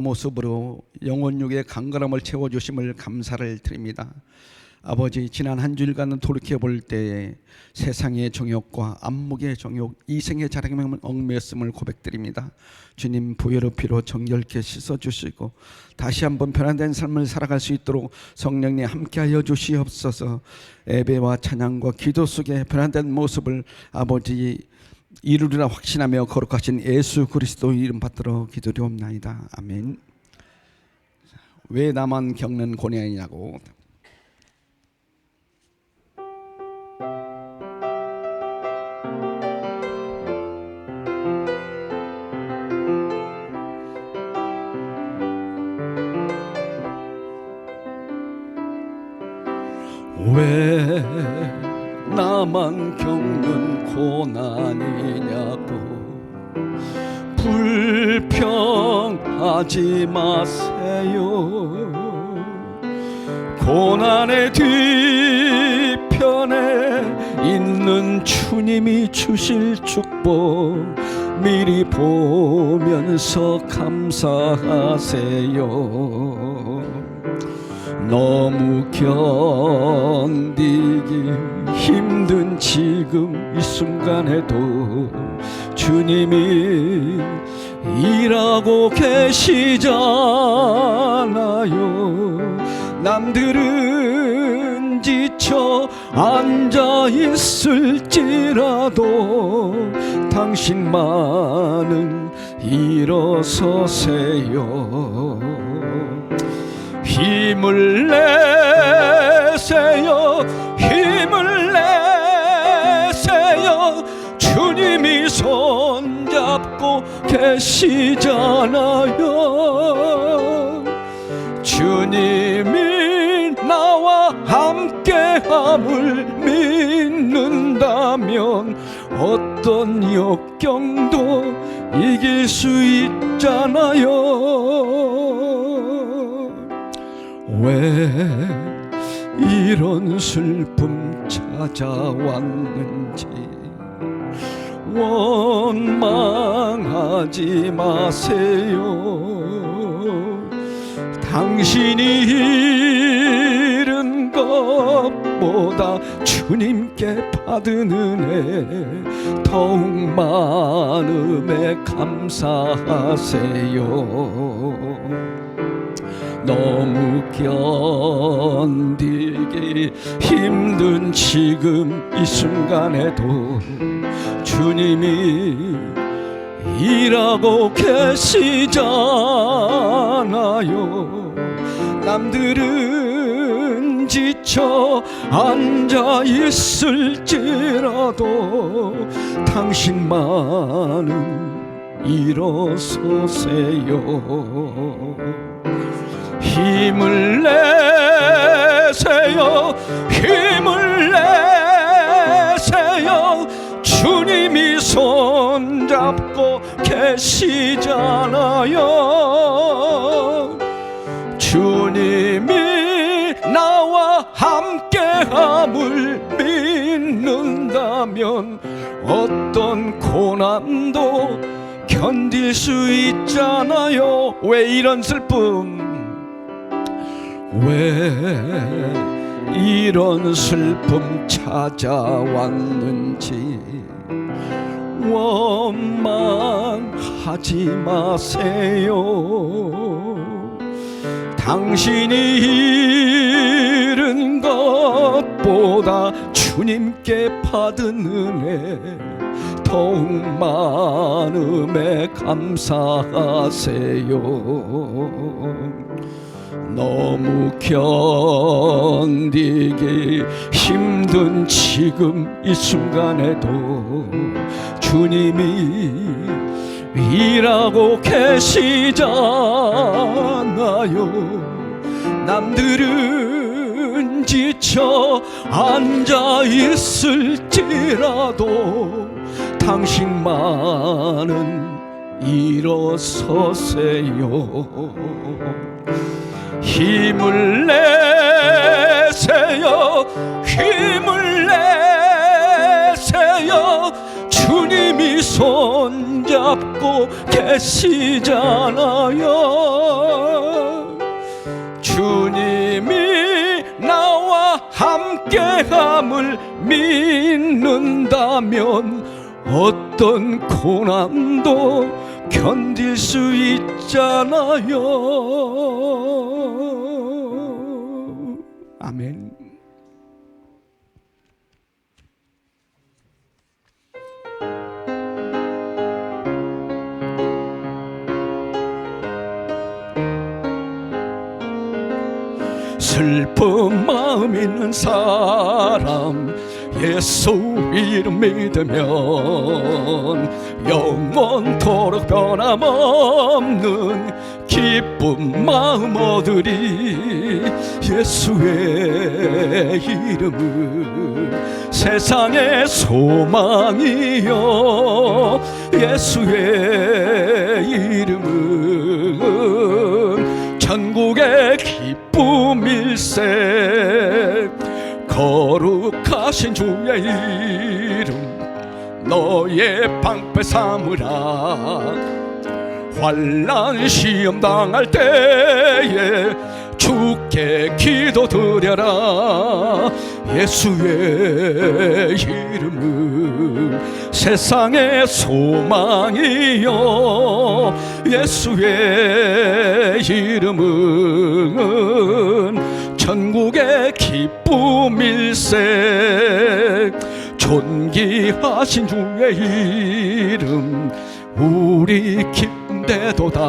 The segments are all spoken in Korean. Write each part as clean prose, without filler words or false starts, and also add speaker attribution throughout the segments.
Speaker 1: 모습으로 영혼육의 강건함을 채워주심을 감사를 드립니다. 아버지, 지난 한 주일간은 돌이켜볼 때에 세상의 정욕과 안목의 정욕, 이생의 자랑에 얽매였음을 고백드립니다. 주님, 보혈의 피로 정결케 씻어주시고 다시 한번 변화된 삶을 살아갈 수 있도록 성령님 함께하여 주시옵소서. 예배와 찬양과 기도 속에 변화된 모습을 아버지 이루리라 확신하며 거룩하신 예수 그리스도 이름 받들어 기도드리옵나이다. 아멘. 왜 나만 겪는 고난이냐고. 왜 나만 겪는 고난이냐고 불평하지 마세요. 고난의 뒤편에 있는 주님이 주실 축복 미리 보면서 감사하세요. 너무 견디기 힘든 지금 이 순간에도 주님이 일하고 계시잖아요. 남들은 지쳐 앉아 있을지라도 당신만은 일어서세요. 힘을 내세요. 힘을 내세요. 주님이 손잡고 계시잖아요. 주님이 나와 함께함을 믿는다면 어떤 역경도 이길 수 있잖아요. 왜 이런 슬픔 찾아왔는지 원망하지 마세요. 당신이 잃은 것보다 주님께 받은 은혜 더욱 많음에 감사하세요. 너무 견디기 힘든 지금 이 순간에도 주님이 일하고 계시잖아요. 남들은 지쳐 앉아 있을지라도 당신만은 일어서세요. 힘을 내세요. 힘을 내세요. 주님이 손잡고 계시잖아요. 주님이 나와 함께함을 믿는다면 어떤 고난도 견딜 수 있잖아요. 왜 이런 슬픔, 왜 이런 슬픔 찾아왔는지 원망하지 마세요. 당신이 잃은 것보다 주님께 받은 은혜 더욱 많음에 감사하세요. 너무 견디기 힘든 지금 이 순간에도 주님이 일하고 계시잖아요. 남들은 지쳐 앉아 있을지라도 당신만은 일어서세요. 힘을 내세요. 힘을 내세요. 주님이 손잡고 계시잖아요. 함께함을 믿는다면 어떤 고난도 견딜 수 있잖아요. 아멘. 슬픈 마음 있는 사람 예수 이름 믿으면 영원토록 변함없는 기쁜 마음 얻으리. 예수의 이름은 세상의 소망이요, 예수의 이름은 천국의 기쁨일세. 거룩하신 주의 이름 너의 방패 삼으라. 환난 시험 당할 때에 주께 기도드려라. 예수의 이름은 세상의 소망이요, 예수의 이름은 천국의 기쁨일세. 존귀하신 주의 이름 우리 기쁨되도다.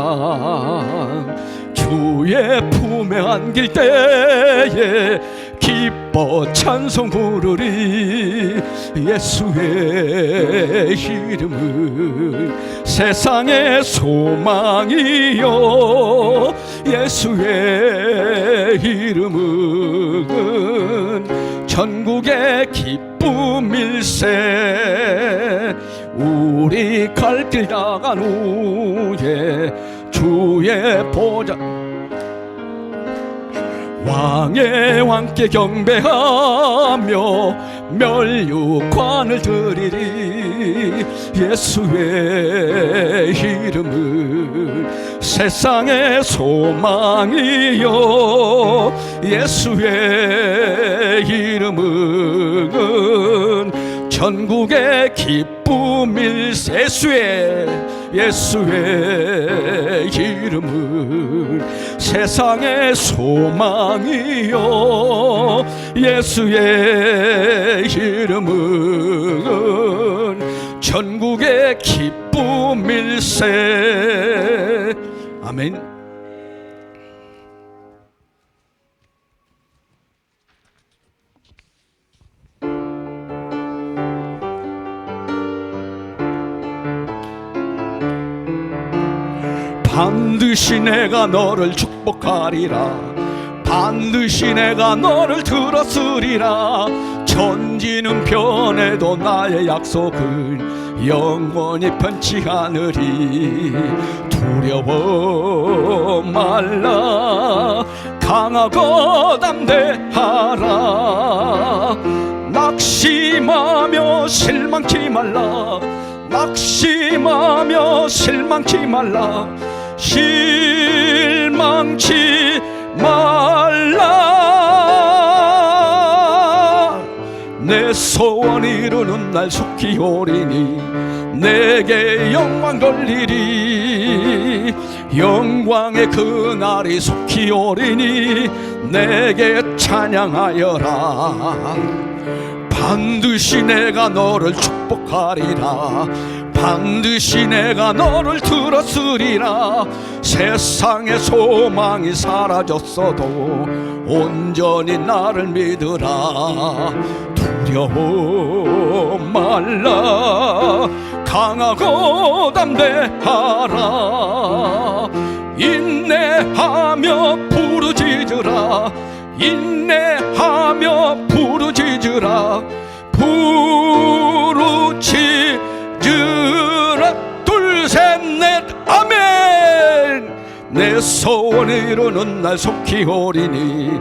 Speaker 1: 주의 품에 안길 때에 기뻐 찬송 부르리. 예수의 이름은 세상의 소망이요, 예수의 이름은 천국의 기쁨일세. 우리 갈 길 나간 후에 주의 보좌 왕의 왕께 경배하며 멸류관을 드리리. 예수의 이름은 세상의 소망이요, 예수의 이름은 천국의 기쁨일세. 예수의 이름은 세상의 소망이요, 예수의 이름은 천국의 기쁨일세. 아멘. 반드시 내가 너를 축복하리라. 반드시 내가 너를 들었으리라. 천지는 변해도 나의 약속은 영원히 변치 않으리. 두려워 말라. 강하고 담대하라. 낙심하며 실망치 말라. 낙심하며 실망치 말라. 실망치 말라. 내 소원 이루는 날 속히 오리니 내게 영광 돌리리. 영광의 그날이 속히 오리니 내게 찬양하여라. 반드시 내가 너를 축복하리라. 반드시 내가 너를 들었으리라. 세상의 소망이 사라졌어도 온전히 나를 믿으라. 두려워 말라. 강하고 담대하라. 인내하며 부르짖으라. 인내하며 부르짖으라. 부르짖으라. 둘 셋 넷 아멘. 내 소원 이루는 날 속히 오리니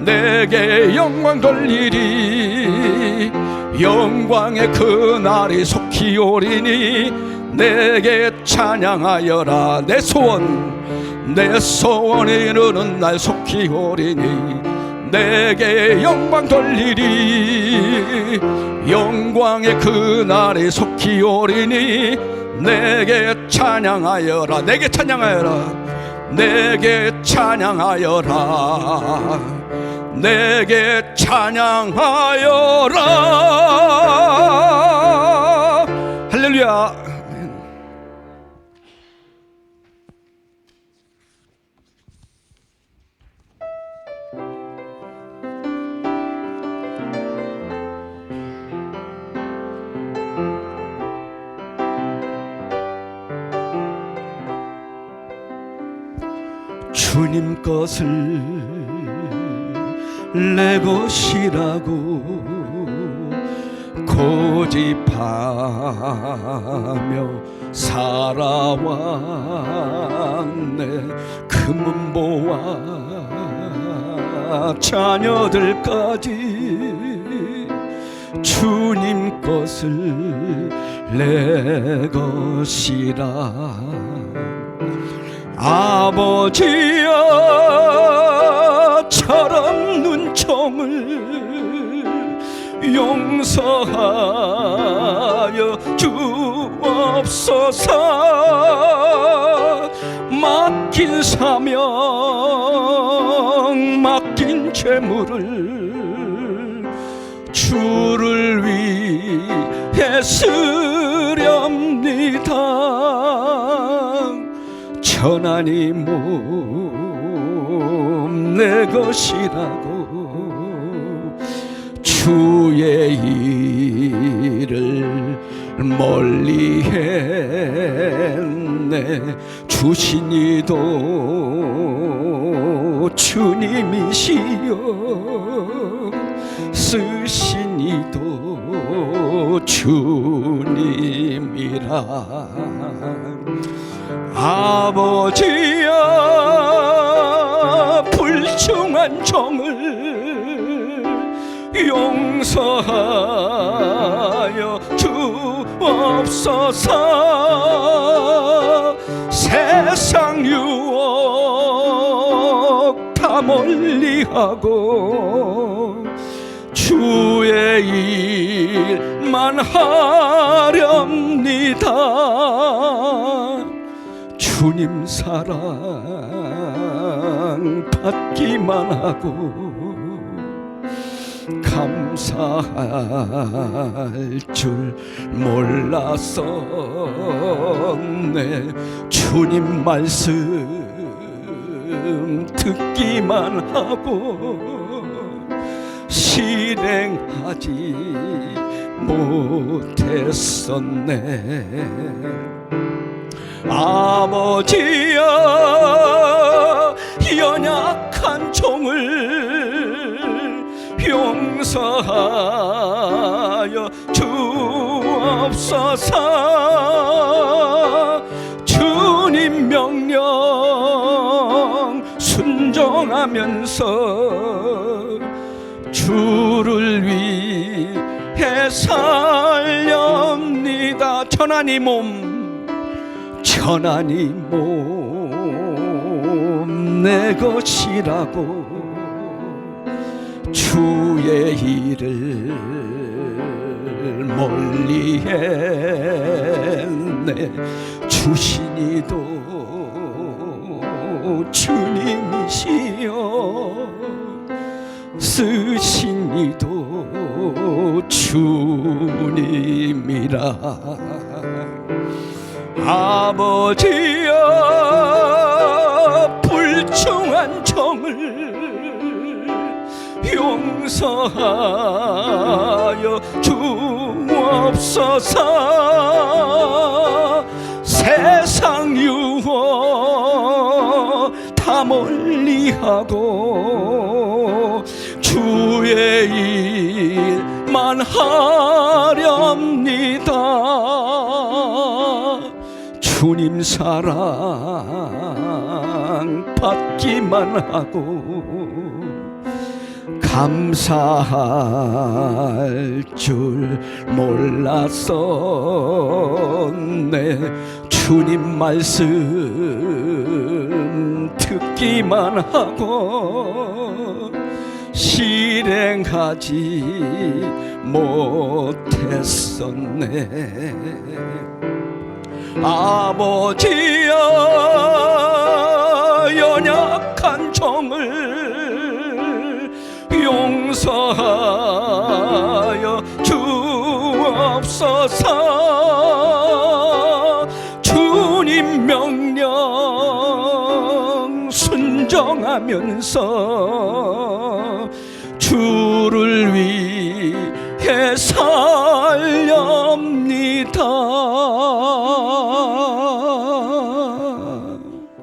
Speaker 1: 내게 영광 돌리리. 영광의 그날이 속히 오리니 내게 찬양하여라. 내 소원 이루는 날 속히 오리니 내게 영광 돌리리. 영광의 그날에 속히 오리니 내게 찬양하여라. 내게 찬양하여라. 내게 찬양하여라. 내게 찬양하여라. 할렐루야. 주님 것을 내 것이라고 고집하며 살아왔네. 금은보와 자녀들까지 주님 것을 내 것이라. 아버지야, 철없는 종을 용서하여 주옵소서. 맡긴 사명, 맡긴 죄물을 주를 위해 쓰렵니다. 천하니 몸 내 것이라고 주의 일을 멀리 했네. 주신 이도 주님이시여, 쓰신 이도 주님이라. 아버지야, 불충한 종을 용서하여 주옵소서. 세상 유혹 다 멀리하고 주의 일만 하렵니다. 주님 사랑 받기만 하고 감사할 줄 몰랐었네. 주님 말씀 듣기만 하고 실행하지 못했었네. 아버지야, 연약한 종을 용서하여 주옵소서. 주님 명령 순종하면서 주를 위해 살렵니다. 천하니 몸, 천하니 몸 내 것이라고 주의 일을 멀리 했네. 주신 이도 주님이시여, 쓰신 이도 주님이라. 아버지여, 불충한 종을 용서하여 주옵소서. 세상 유혹 다 멀리하고 주의 일만 하렵니다. 주님 사랑 받기만 하고 감사할 줄 몰랐었네. 주님 말씀 듣기만 하고 실행하지 못했었네. 아버지여, 연약한 종을 용서하여 주옵소서. 주님 명령 순종하면서 주를 위해 살렵니다.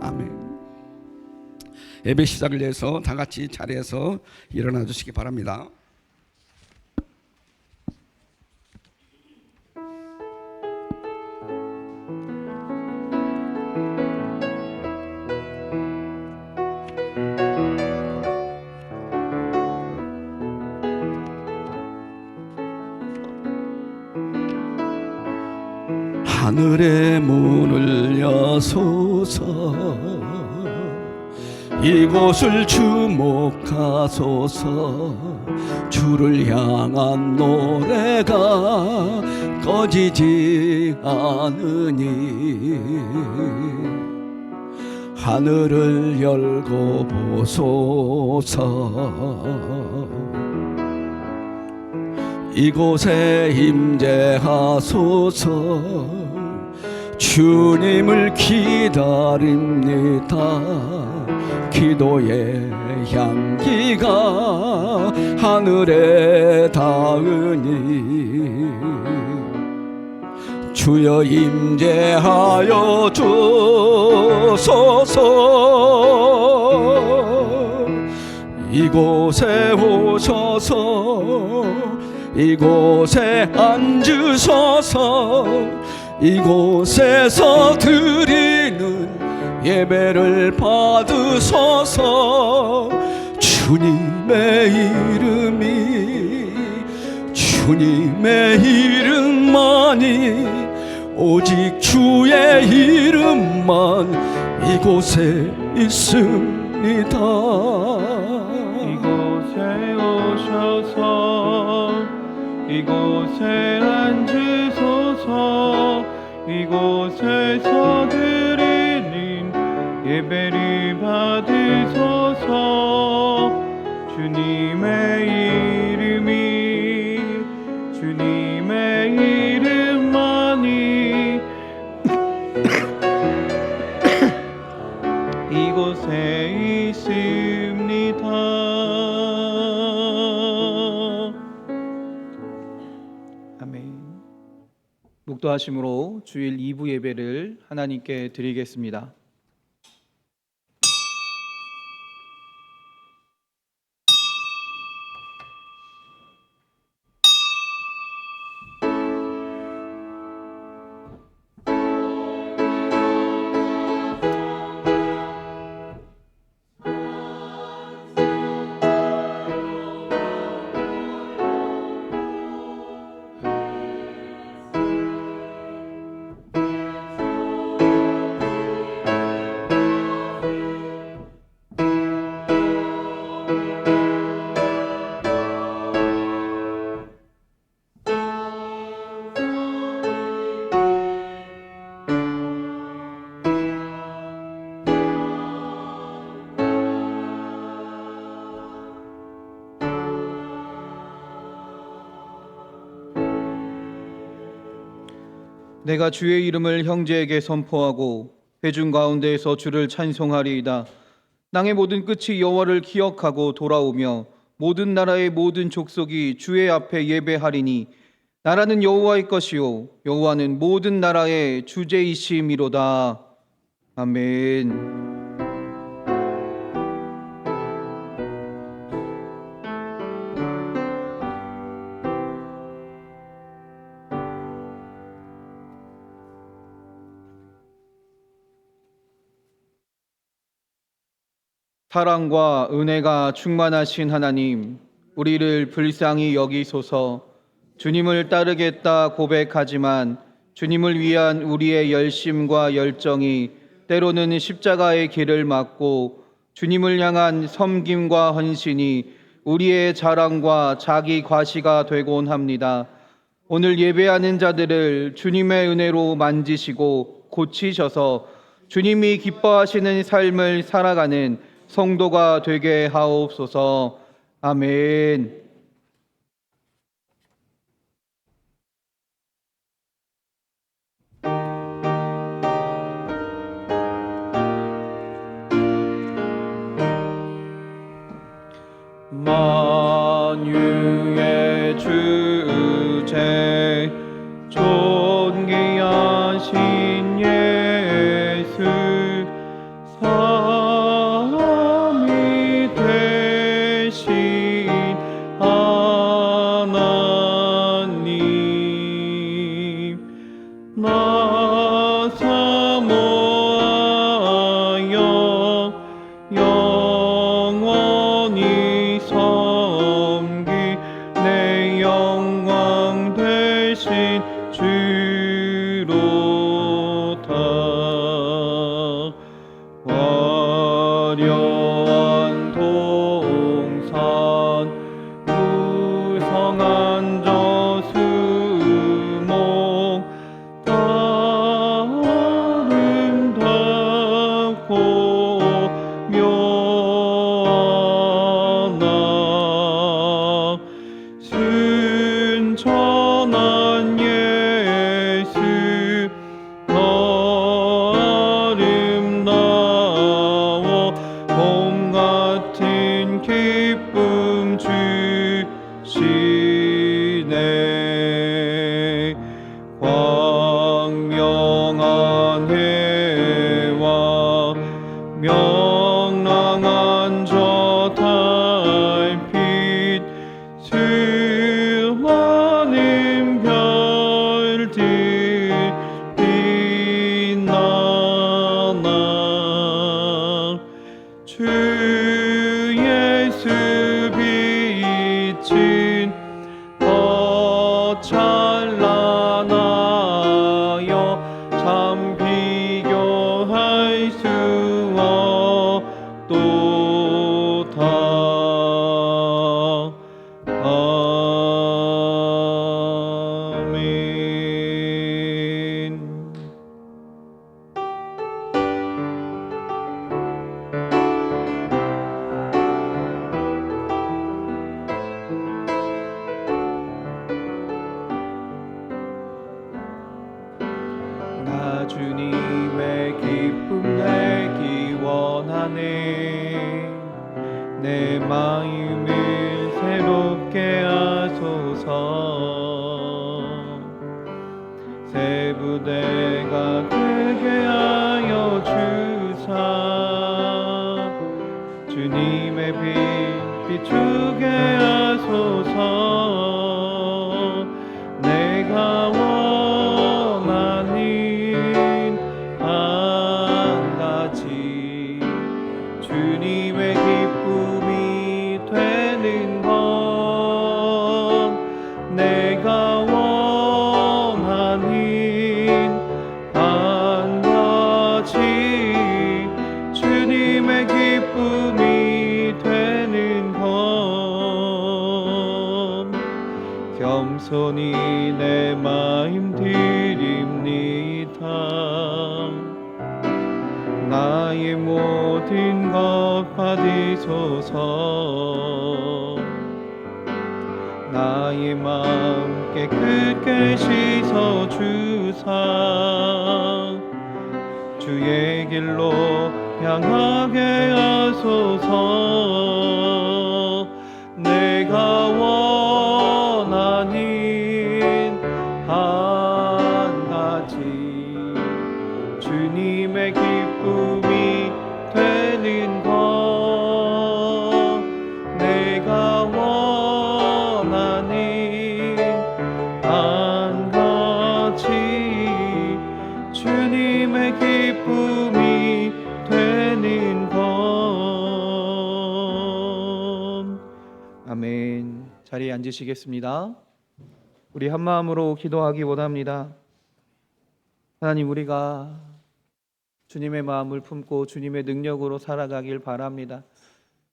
Speaker 1: 아멘. 예배 시작을 위해서 다 같이 자리에서 일어나 주시기 바랍니다. 하늘의 문을 여소서, 이곳을 주목하소서. 주를 향한 노래가 꺼지지 않으니 하늘을 열고 보소서. 이곳에 임재하소서. 주님을 기다립니다. 기도의 향기가 하늘에 닿으니 주여 임재하여 주소서. 이곳에 오셔서 이곳에 앉으소서. 이곳에서 드리는 예배를 받으소서. 주님의 이름만이, 오직 주의 이름만 이곳에 있습니다.
Speaker 2: 이곳에 오셔서 이곳에 앉으소서. 이곳에서 드리는 예배를 받으소서. 주님의 이름만이 이곳에 있습니다. 아멘. 묵도하심으로 주일 2부 예배를 하나님께 드리겠습니다. 내가 주의 이름을 형제에게 선포하고 회중 가운데에서 주를 찬송하리이다. 땅의 모든 끝이 여호와를 기억하고 돌아오며 모든 나라의 모든 족속이 주의 앞에 예배하리니 나라는 여호와의 것이요 여호와는 모든 나라의 주제이심이로다. 아멘. 사랑과 은혜가 충만하신 하나님, 우리를 불쌍히 여기소서. 주님을 따르겠다 고백하지만 주님을 위한 우리의 열심과 열정이 때로는 십자가의 길을 막고 주님을 향한 섬김과 헌신이 우리의 자랑과 자기 과시가 되곤 합니다. 오늘 예배하는 자들을 주님의 은혜로 만지시고 고치셔서 주님이 기뻐하시는 삶을 살아가는 성도가 되게 하옵소서. 아멘. 만유의 주제 존귀하신 예수 사람이 되신 하나님 나 사모하여 영원히 섬기 내 영광 되신 주로다. 화려한 동산 무성한 저수목 아름답고 묘하나 순천한 예수 더 아름다워 봄 같은 기쁨 주시네. 광명한 해와 명랑한 저 달빛 수많은 별들 빛나나 주 예수 빛은 더 찬란하여 참 비교할 수 없도다. 아멘. 나 주님의 기쁨 내기 원하네. 내 마음을 새롭게 하소서. 새 부대가 되게 하여 주사. 주님의 빛 비추게 하소서. 내가 원하는 한 가지 주님의 기쁨이 되는 것. 내가 원하는 한 가지 주님의 기쁨이 되는 것. 겸손히 내 마음 드립니다. 나의 모든 것 받으소서. 나의 마음 깨끗게 씻어 주사. 주의 길로 향하게 하소서. 내가 원하는 한 가지 주님의 기쁨이 되는 것. 내가 원하는 한 가지 주님의 기쁨이 되는 것. 아멘. 자리에 앉으시겠습니다. 우리 한 마음으로 기도하기 원합니다. 하나님, 우리가 주님의 마음을 품고 주님의 능력으로 살아가길 바랍니다.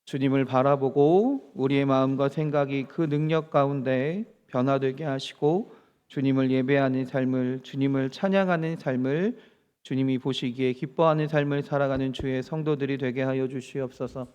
Speaker 2: 주님을 바라보고 우리의 마음과 생각이 그 능력 가운데 변화되게 하시고 주님을 예배하는 삶을, 주님을 찬양하는 삶을, 주님이 보시기에 기뻐하는 삶을 살아가는 주의 성도들이 되게 하여 주시옵소서.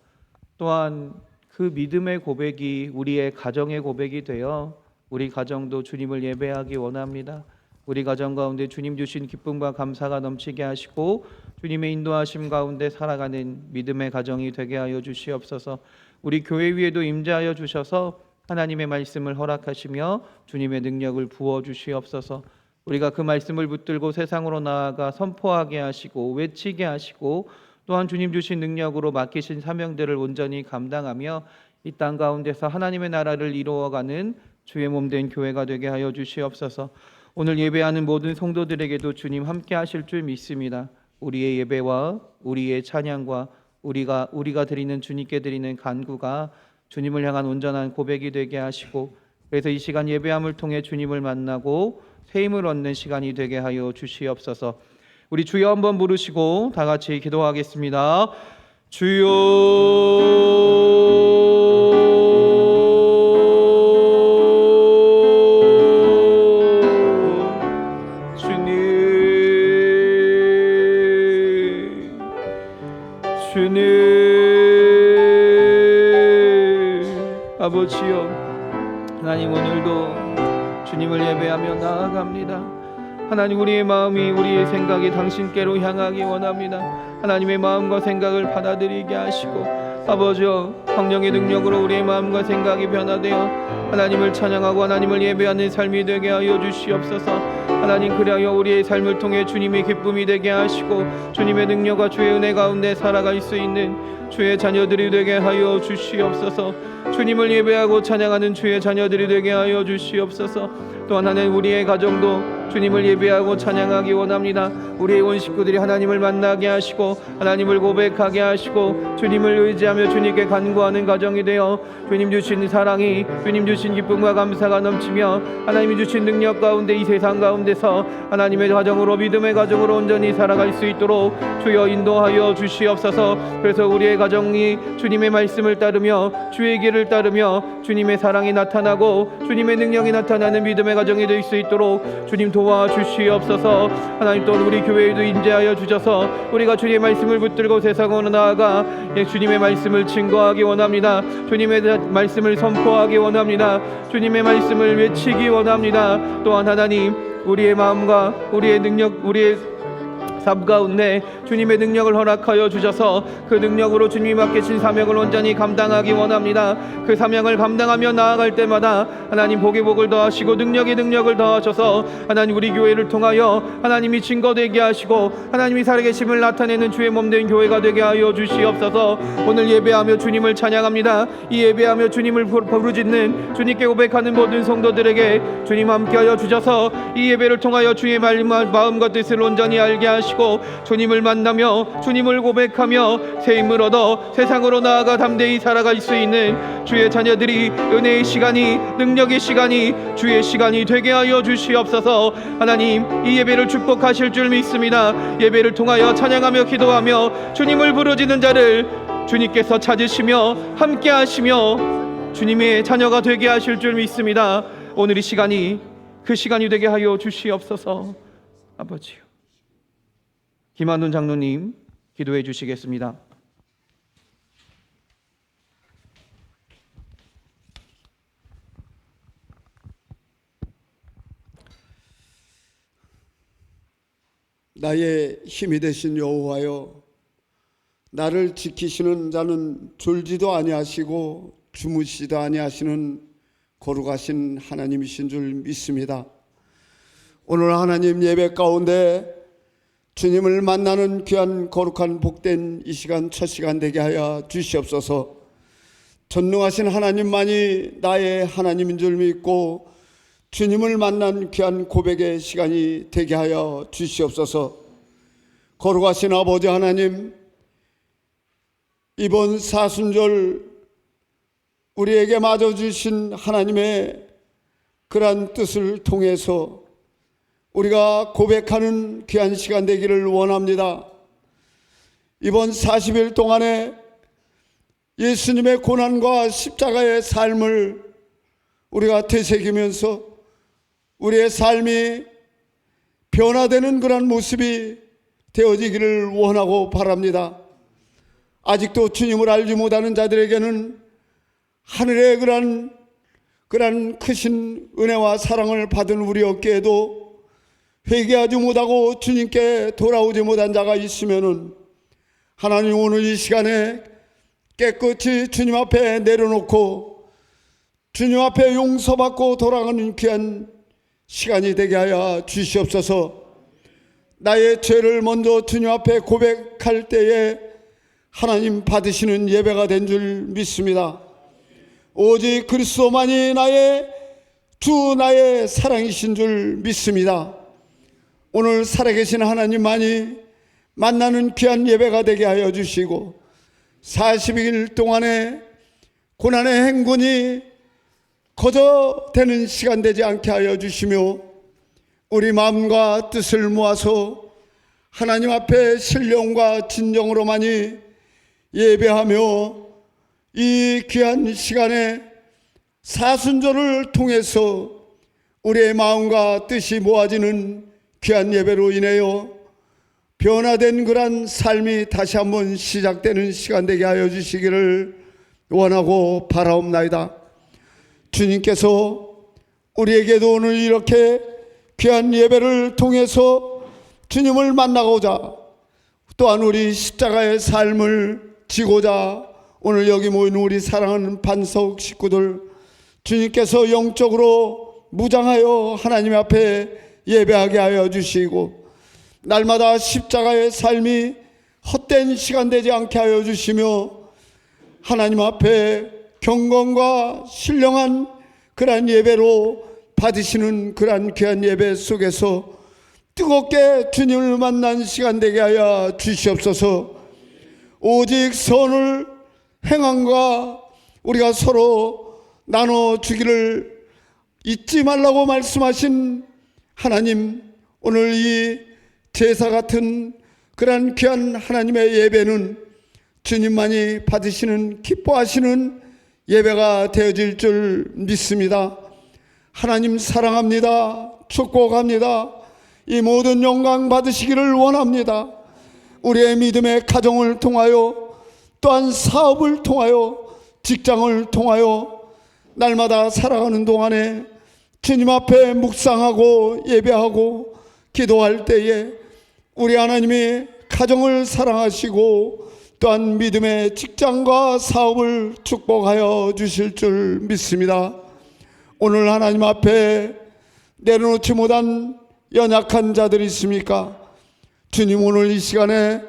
Speaker 2: 또한 그 믿음의 고백이 우리의 가정의 고백이 되어 우리 가정도 주님을 예배하기 원합니다. 우리 가정 가운데 주님 주신 기쁨과 감사가 넘치게 하시고 주님의 인도하심 가운데 살아가는 믿음의 가정이 되게 하여 주시옵소서. 우리 교회 위에도 임재하여 주셔서 하나님의 말씀을 허락하시며 주님의 능력을 부어 주시옵소서. 우리가 그 말씀을 붙들고 세상으로 나아가 선포하게 하시고 외치게 하시고 또한 주님 주신 능력으로 맡기신 사명들을 온전히 감당하며 이 땅 가운데서 하나님의 나라를 이루어가는 주의 몸된 교회가 되게 하여 주시옵소서. 오늘 예배하는 모든 성도들에게도 주님 함께 하실 줄 믿습니다. 우리의 예배와 우리의 찬양과 우리가 드리는 주님께 드리는 간구가 주님을 향한 온전한 고백이 되게 하시고 그래서 이 시간 예배함을 통해 주님을 만나고 새 힘을 얻는 시간이 되게 하여 주시옵소서. 우리 주여 한번 부르시고 다 같이 기도하겠습니다. 주여 주님 아버지여, 하나님 오늘도 주님을 예배하며 나아갑니다. 하나님 우리의 마음이 우리의 생각이 당신께로 향하기 원합니다. 하나님의 마음과 생각을 받아들이게 하시고 아버지여 성령의 능력으로 우리의 마음과 생각이 변화되어 하나님을 찬양하고 하나님을 예배하는 삶이 되게 하여 주시옵소서. 하나님 그리하여 우리의 삶을 통해 주님의 기쁨이 되게 하시고 주님의 능력과 주의 은혜 가운데 살아갈 수 있는 주의 자녀들이 되게 하여 주시옵소서. 주님을 예배하고 찬양하는 주의 자녀들이 되게 하여 주시옵소서. 또한 하나님 우리의 가정도 주님을 예배하고 찬양하기 원합니다. 우리의 온 식구들이 하나님을 만나게 하시고 하나님을 고백하게 하시고 주님을 의지하며 주님께 간구하는 가정이 되어 주님 주신 사랑이, 주님 주신 기쁨과 감사가 넘치며 하나님이 주신 능력 가운데 이 세상 가운데서 하나님의 가정으로, 믿음의 가정으로 온전히 살아갈 수 있도록 주여 인도하여 주시옵소서. 그래서 우리의 가정이 주님의 말씀을 따르며 주의 길을 따르며 주님의 사랑이 나타나고 주님의 능력이 나타나는 믿음의 가정이 될 수 있도록 주님 도와주시옵소서. 하나님 또 우리 교회에도 인재하여 주셔서 우리가 주님의 말씀을 붙들고 세상으로 나아가 주님의 말씀을 증거하기 원합니다. 주님의 말씀을 선포하기 원합니다. 주님의 말씀을 외치기 원합니다. 또한 하나님 우리의 마음과 우리의 능력, 우리의 삶 가운데 주님의 능력을 허락하여 주셔서 그 능력으로 주님이 맡기신 사명을 온전히 감당하기 원합니다. 그 사명을 감당하며 나아갈 때마다 하나님 복의 복을 더하시고 능력의 능력을 더하셔서 하나님 우리 교회를 통하여 하나님이 증거되게 하시고 하나님이 살아계심을 나타내는 주의 몸된 교회가 되게 하여 주시옵소서. 오늘 예배하며 주님을 찬양합니다. 이 예배하며 주님을 부르짖는 주님께 고백하는 모든 성도들에게 주님 함께하여 주셔서 이 예배를 통하여 주의 마음과 뜻을 온전히 알게 하시고 주님을 만나며 주님을 고백하며 새 힘을 얻어 세상으로 나아가 담대히 살아갈 수 있는 주의 자녀들이 은혜의 시간이, 능력의 시간이, 주의 시간이 되게 하여 주시옵소서. 하나님 이 예배를 축복하실 줄 믿습니다. 예배를 통하여 찬양하며 기도하며 주님을 부르짖는 자를 주님께서 찾으시며 함께 하시며 주님의 자녀가 되게 하실 줄 믿습니다. 오늘 이 시간이 그 시간이 되게 하여 주시옵소서. 아버지요, 김한돈 장로님 기도해 주시겠습니다.
Speaker 3: 나의 힘이 되신 여호와여, 나를 지키시는 자는 졸지도 아니하시고 주무시도 아니하시는 거룩하신 하나님이신 줄 믿습니다. 오늘 하나님 예배 가운데 주님을 만나는 귀한 거룩한 복된 이 시간, 첫 시간 되게 하여 주시옵소서. 전능하신 하나님만이 나의 하나님인 줄 믿고 주님을 만난 귀한 고백의 시간이 되게 하여 주시옵소서. 거룩하신 아버지 하나님, 이번 사순절 우리에게 마저 주신 하나님의 그러한 뜻을 통해서 우리가 고백하는 귀한 시간 되기를 원합니다. 이번 40일 동안에 예수님의 고난과 십자가의 삶을 우리가 되새기면서 우리의 삶이 변화되는 그런 모습이 되어지기를 원하고 바랍니다. 아직도 주님을 알지 못하는 자들에게는 하늘의 그런 크신 은혜와 사랑을 받은 우리 어깨에도 회개하지 못하고 주님께 돌아오지 못한 자가 있으면은 하나님 오늘 이 시간에 깨끗이 주님 앞에 내려놓고 주님 앞에 용서받고 돌아가는 귀한 시간이 되게 하여 주시옵소서. 나의 죄를 먼저 주님 앞에 고백할 때에 하나님 받으시는 예배가 된 줄 믿습니다. 오직 그리스도만이 나의 주 나의 사랑이신 줄 믿습니다. 오늘 살아계신 하나님만이 만나는 귀한 예배가 되게 하여 주시고 40일 동안의 고난의 행군이 거저되는 시간 되지 않게 하여 주시며 우리 마음과 뜻을 모아서 하나님 앞에 신령과 진정으로만이 예배하며 이 귀한 시간에 사순절을 통해서 우리의 마음과 뜻이 모아지는 귀한 예배로 인하여 변화된 그런 삶이 다시 한번 시작되는 시간 되게 하여 주시기를 원하고 바라옵나이다. 주님께서 우리에게도 오늘 이렇게 귀한 예배를 통해서 주님을 만나고자 또한 우리 십자가의 삶을 지고자 오늘 여기 모인 우리 사랑하는 반석 식구들 주님께서 영적으로 무장하여 하나님 앞에 예배하게 하여 주시고 날마다 십자가의 삶이 헛된 시간 되지 않게 하여 주시며 하나님 앞에 경건과 신령한 그러한 예배로 받으시는 그러한 귀한 예배 속에서 뜨겁게 주님을 만난 시간 되게 하여 주시옵소서. 오직 선을 행함과 우리가 서로 나눠주기를 잊지 말라고 말씀하신 하나님, 오늘 이 제사 같은 그러한 귀한 하나님의 예배는 주님만이 받으시는 기뻐하시는 예배가 되어질 줄 믿습니다. 하나님 사랑합니다. 축복합니다. 이 모든 영광 받으시기를 원합니다. 우리의 믿음의 가정을 통하여 또한 사업을 통하여 직장을 통하여 날마다 살아가는 동안에 주님 앞에 묵상하고 예배하고 기도할 때에 우리 하나님이 가정을 사랑하시고 또한 믿음의 직장과 사업을 축복하여 주실 줄 믿습니다. 오늘 하나님 앞에 내려놓지 못한 연약한 자들이 있습니까? 주님 오늘 이 시간에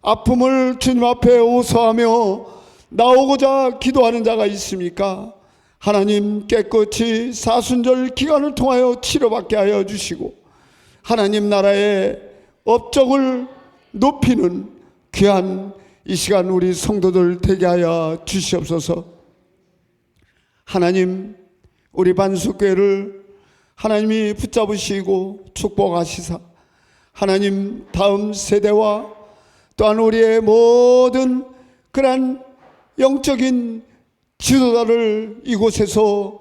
Speaker 3: 아픔을 주님 앞에 호소하며 나오고자 기도하는 자가 있습니까? 하나님 깨끗이 사순절 기간을 통하여 치료받게 하여 주시고 하나님 나라의 업적을 높이는 귀한 이 시간 우리 성도들 되게 하여 주시옵소서. 하나님 우리 반석교회를 하나님이 붙잡으시고 축복하시사 하나님 다음 세대와 또한 우리의 모든 그러한 영적인 지도자를 이곳에서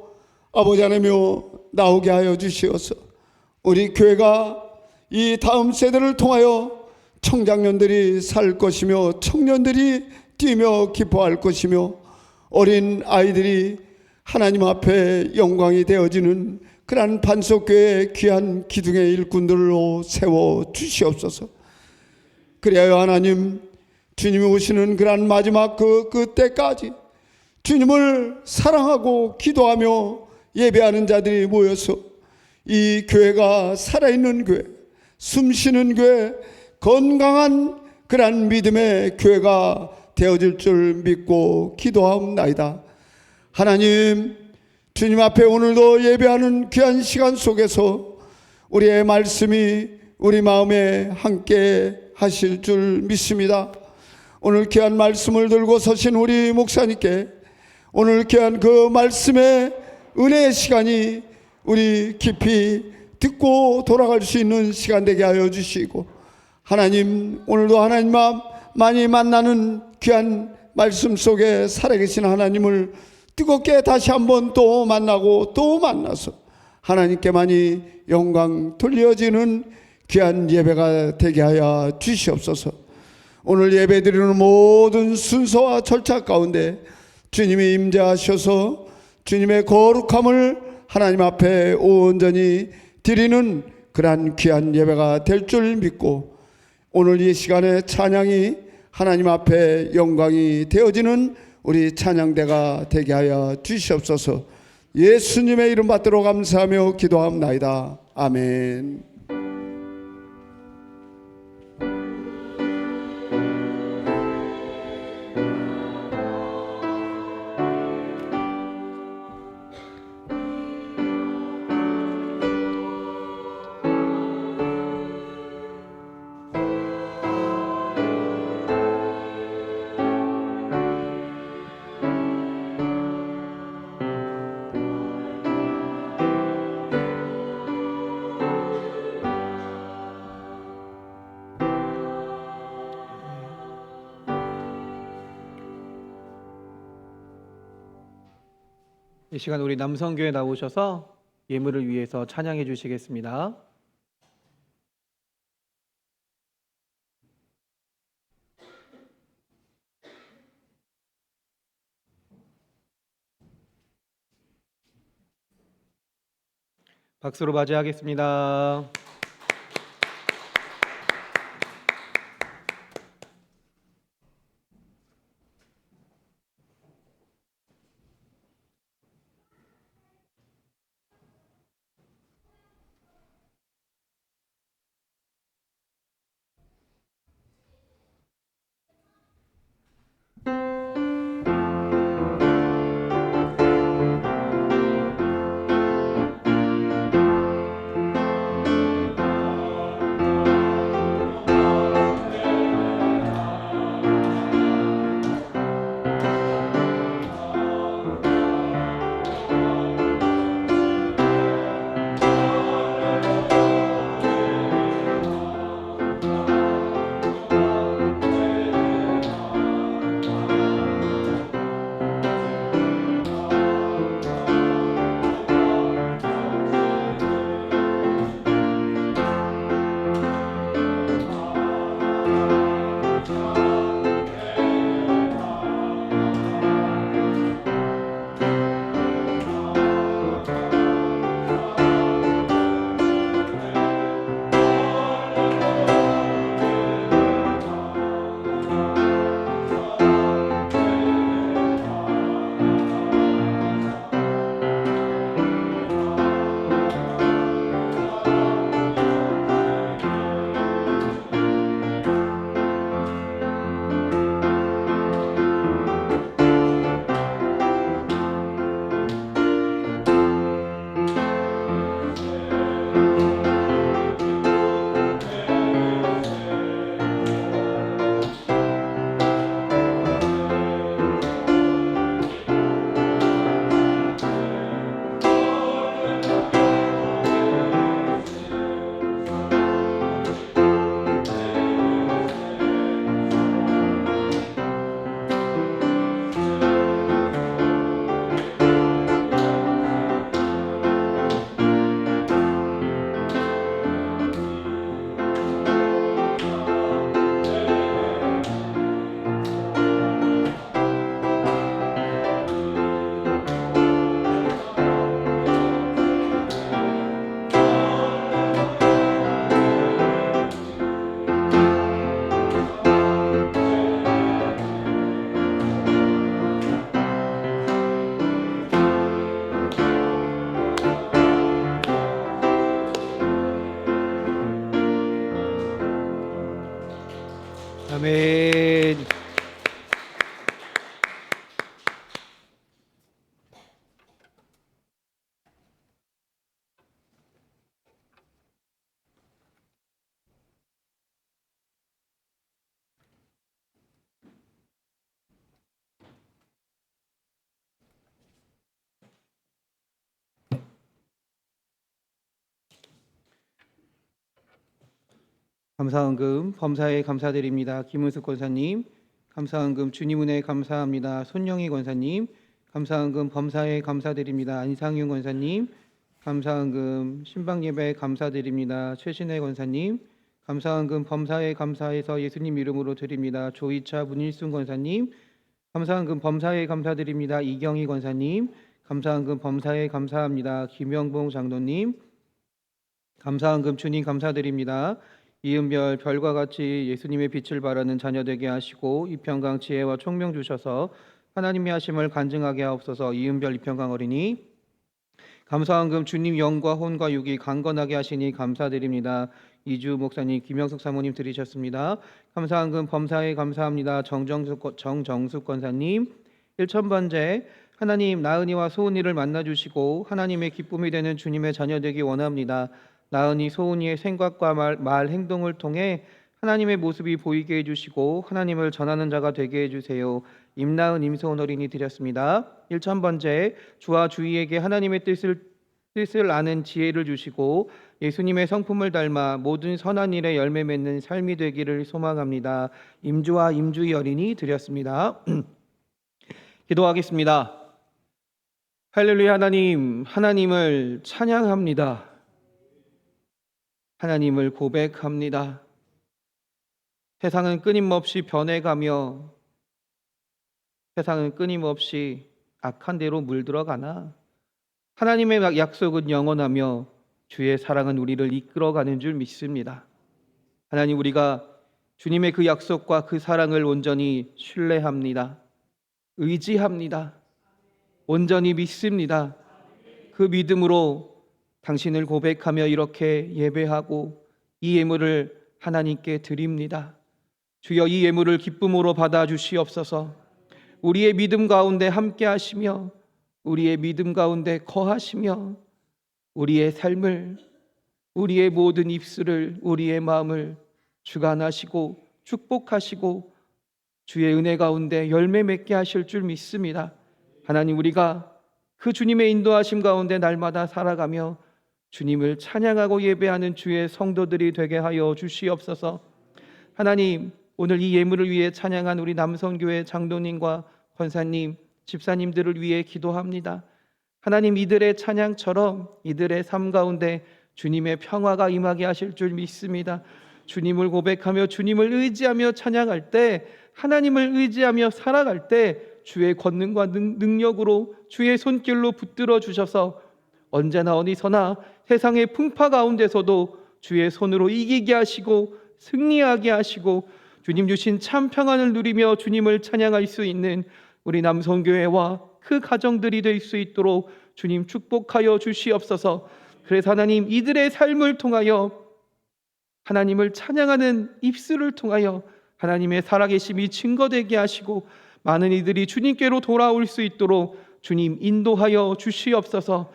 Speaker 3: 아버지 하나님이여 나오게 하여 주시어서 우리 교회가 이 다음 세대를 통하여 청장년들이 살 것이며 청년들이 뛰며 기뻐할 것이며 어린 아이들이 하나님 앞에 영광이 되어지는 그러한 반석교회의 귀한 기둥의 일꾼들로 세워 주시옵소서. 그리하여 하나님 주님이 오시는 그러한 마지막 그 때까지 주님을 사랑하고 기도하며 예배하는 자들이 모여서 이 교회가 살아있는 교회, 숨쉬는 교회, 건강한 그러한 믿음의 교회가 되어질 줄 믿고 기도하옵나이다. 하나님 주님 앞에 오늘도 예배하는 귀한 시간 속에서 우리의 말씀이 우리 마음에 함께 하실 줄 믿습니다. 오늘 귀한 말씀을 들고 서신 우리 목사님께 오늘 귀한 그 말씀의 은혜의 시간이 우리 깊이 듣고 돌아갈 수 있는 시간 되게 하여 주시고 하나님 오늘도 하나님 많이 만나는 귀한 말씀 속에 살아계신 하나님을 뜨겁게 다시 한번 또 만나고 또 만나서 하나님께만이 영광 돌려지는 귀한 예배가 되게 하여 주시옵소서. 오늘 예배드리는 모든 순서와 절차 가운데 주님이 임재하셔서 주님의 거룩함을 하나님 앞에 온전히 드리는 그러한 귀한 예배가 될 줄 믿고, 오늘 이 시간에 찬양이 하나님 앞에 영광이 되어지는 우리 찬양대가 되게 하여 주시옵소서. 예수님의 이름 받들어 감사하며 기도합나이다. 아멘.
Speaker 2: 이 시간 우리 남성교회 나오셔서 예물을 위해서 찬양해 주시겠습니다. 박수로 맞이하겠습니다. 아멘. 감사헌금 범사에 감사드립니다. 김은숙 권사님, 감사헌금 주님 은혜 감사합니다. 손영희 권사님, 감사헌금 범사에 감사드립니다. 안상윤 권사님, 감사헌금 신방예배 감사드립니다. 최신혜 권사님, 감사헌금 범사에 감사해서 예수님 이름으로 드립니다. 조이차 문일순 권사님, 감사헌금 범사에 감사드립니다. 이경희 권사님, 감사헌금 범사에 감사합니다. 김영봉 장로님, 감사헌금 주님 감사드립니다. 이은별 별과 같이 예수님의 빛을 발하는 자녀 되게 하시고 이평강 지혜와 총명 주셔서 하나님의 하심을 간증하게 하옵소서. 이은별 이평강 어린이, 감사헌금 주님 영과 혼과 육이 강건하게 하시니 감사드립니다. 이주 목사님, 김영숙 사모님 드리셨습니다. 감사헌금 범사에 감사합니다. 정정숙 권사님, 1000번째 하나님 나은이와 소은이를 만나주시고 하나님의 기쁨이 되는 주님의 자녀 되기 원합니다. 나은이, 소은이의 생각과 말, 행동을 통해 하나님의 모습이 보이게 해주시고 하나님을 전하는 자가 되게 해주세요. 임나은, 임소은 어린이 드렸습니다. 1000번째 주와 주위에게 하나님의 뜻을 아는 지혜를 주시고 예수님의 성품을 닮아 모든 선한 일에 열매 맺는 삶이 되기를 소망합니다. 임주와 임주희 어린이 드렸습니다. 기도하겠습니다. 할렐루야. 하나님, 하나님을 찬양합니다. 하나님을 고백합니다. 세상은 끊임없이 변해가며 세상은 끊임없이 악한 대로 물들어가나 하나님의 약속은 영원하며 주의 사랑은 우리를 이끌어가는 줄 믿습니다. 하나님, 우리가 주님의 그 약속과 그 사랑을 온전히 신뢰합니다. 의지합니다. 온전히 믿습니다. 그 믿음으로 당신을 고백하며 이렇게 예배하고 이 예물을 하나님께 드립니다. 주여, 이 예물을 기쁨으로 받아주시옵소서. 우리의 믿음 가운데 함께 하시며 우리의 믿음 가운데 거하시며 우리의 삶을, 우리의 모든 입술을, 우리의 마음을 주관하시고 축복하시고 주의 은혜 가운데 열매 맺게 하실 줄 믿습니다. 하나님, 우리가 그 주님의 인도하심 가운데 날마다 살아가며 주님을 찬양하고 예배하는 주의 성도들이 되게 하여 주시옵소서. 하나님, 오늘 이 예물을 위해 찬양한 우리 남성교회 장로님과 권사님, 집사님들을 위해 기도합니다. 하나님, 이들의 찬양처럼 이들의 삶 가운데 주님의 평화가 임하게 하실 줄 믿습니다. 주님을 고백하며 주님을 의지하며 찬양할 때, 하나님을 의지하며 살아갈 때 주의 권능과 능력으로 주의 손길로 붙들어 주셔서 언제나 어디서나 세상의 풍파 가운데서도 주의 손으로 이기게 하시고 승리하게 하시고 주님 주신 참 평안을 누리며 주님을 찬양할 수 있는 우리 남성교회와 그 가정들이 될 수 있도록 주님 축복하여 주시옵소서. 그래서 하나님, 이들의 삶을 통하여 하나님을 찬양하는 입술을 통하여 하나님의 살아계심이 증거되게 하시고 많은 이들이 주님께로 돌아올 수 있도록 주님 인도하여 주시옵소서.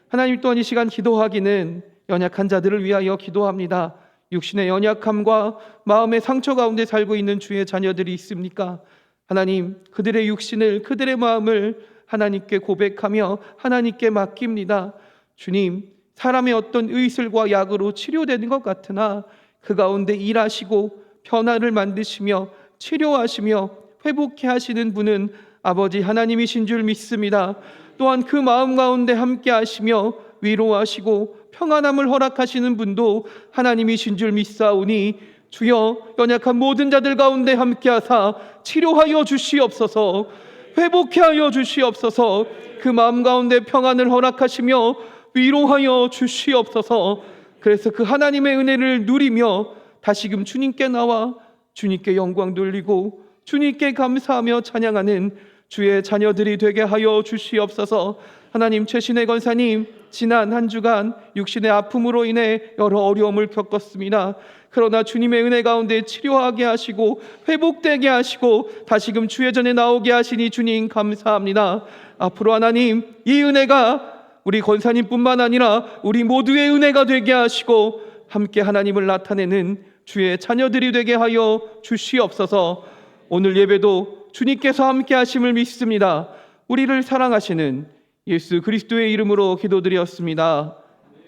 Speaker 2: 하나님, 또한 이 시간 기도하기는 연약한 자들을 위하여 기도합니다. 육신의 연약함과 마음의 상처 가운데 살고 있는 주의 자녀들이 있습니까? 하나님, 그들의 육신을, 그들의 마음을 하나님께 고백하며 하나님께 맡깁니다. 주님, 사람의 어떤 의술과 약으로 치료되는 것 같으나 그 가운데 일하시고 변화를 만드시며 치료하시며 회복해 하시는 분은 아버지 하나님이신 줄 믿습니다. 또한 그 마음 가운데 함께 하시며 위로하시고 평안함을 허락하시는 분도 하나님이신 줄 믿사오니 주여, 연약한 모든 자들 가운데 함께 하사 치료하여 주시옵소서. 회복해 하여 주시옵소서. 그 마음 가운데 평안을 허락하시며 위로하여 주시옵소서. 그래서 그 하나님의 은혜를 누리며 다시금 주님께 나와 주님께 영광 돌리고 주님께 감사하며 찬양하는 주의 자녀들이 되게 하여 주시옵소서. 하나님, 최신혜 권사님 지난 한 주간 육신의 아픔으로 인해 여러 어려움을 겪었습니다. 그러나 주님의 은혜 가운데 치료하게 하시고 회복되게 하시고 다시금 주의 전에 나오게 하시니 주님 감사합니다. 앞으로 하나님, 이 은혜가 우리 권사님뿐만 아니라 우리 모두의 은혜가 되게 하시고 함께 하나님을 나타내는 주의 자녀들이 되게 하여 주시옵소서. 오늘 예배도 주님께서 함께 하심을 믿습니다. 우리를 사랑하시는 예수 그리스도의 이름으로 기도드렸습니다.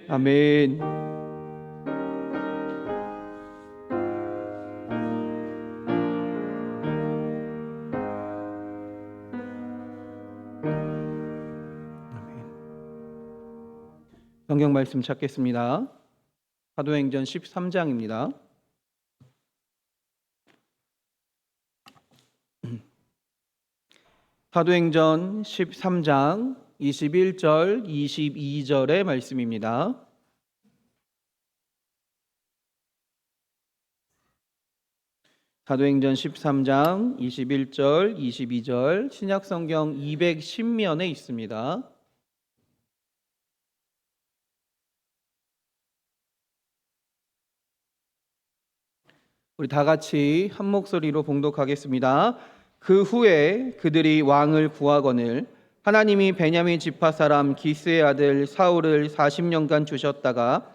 Speaker 2: 아멘. 성경 말씀 찾겠습니다. 사도행전 13장입니다. 사도행전 13장 21절, 22절의 말씀입니다. 사도행전 13장 21절, 22절 신약성경 210면에 있습니다. 우리 다 같이 한 목소리로 봉독하겠습니다. 그 후에 그들이 왕을 구하거늘 하나님이 베냐민 지파 사람 기스의 아들 사울을 40년간 주셨다가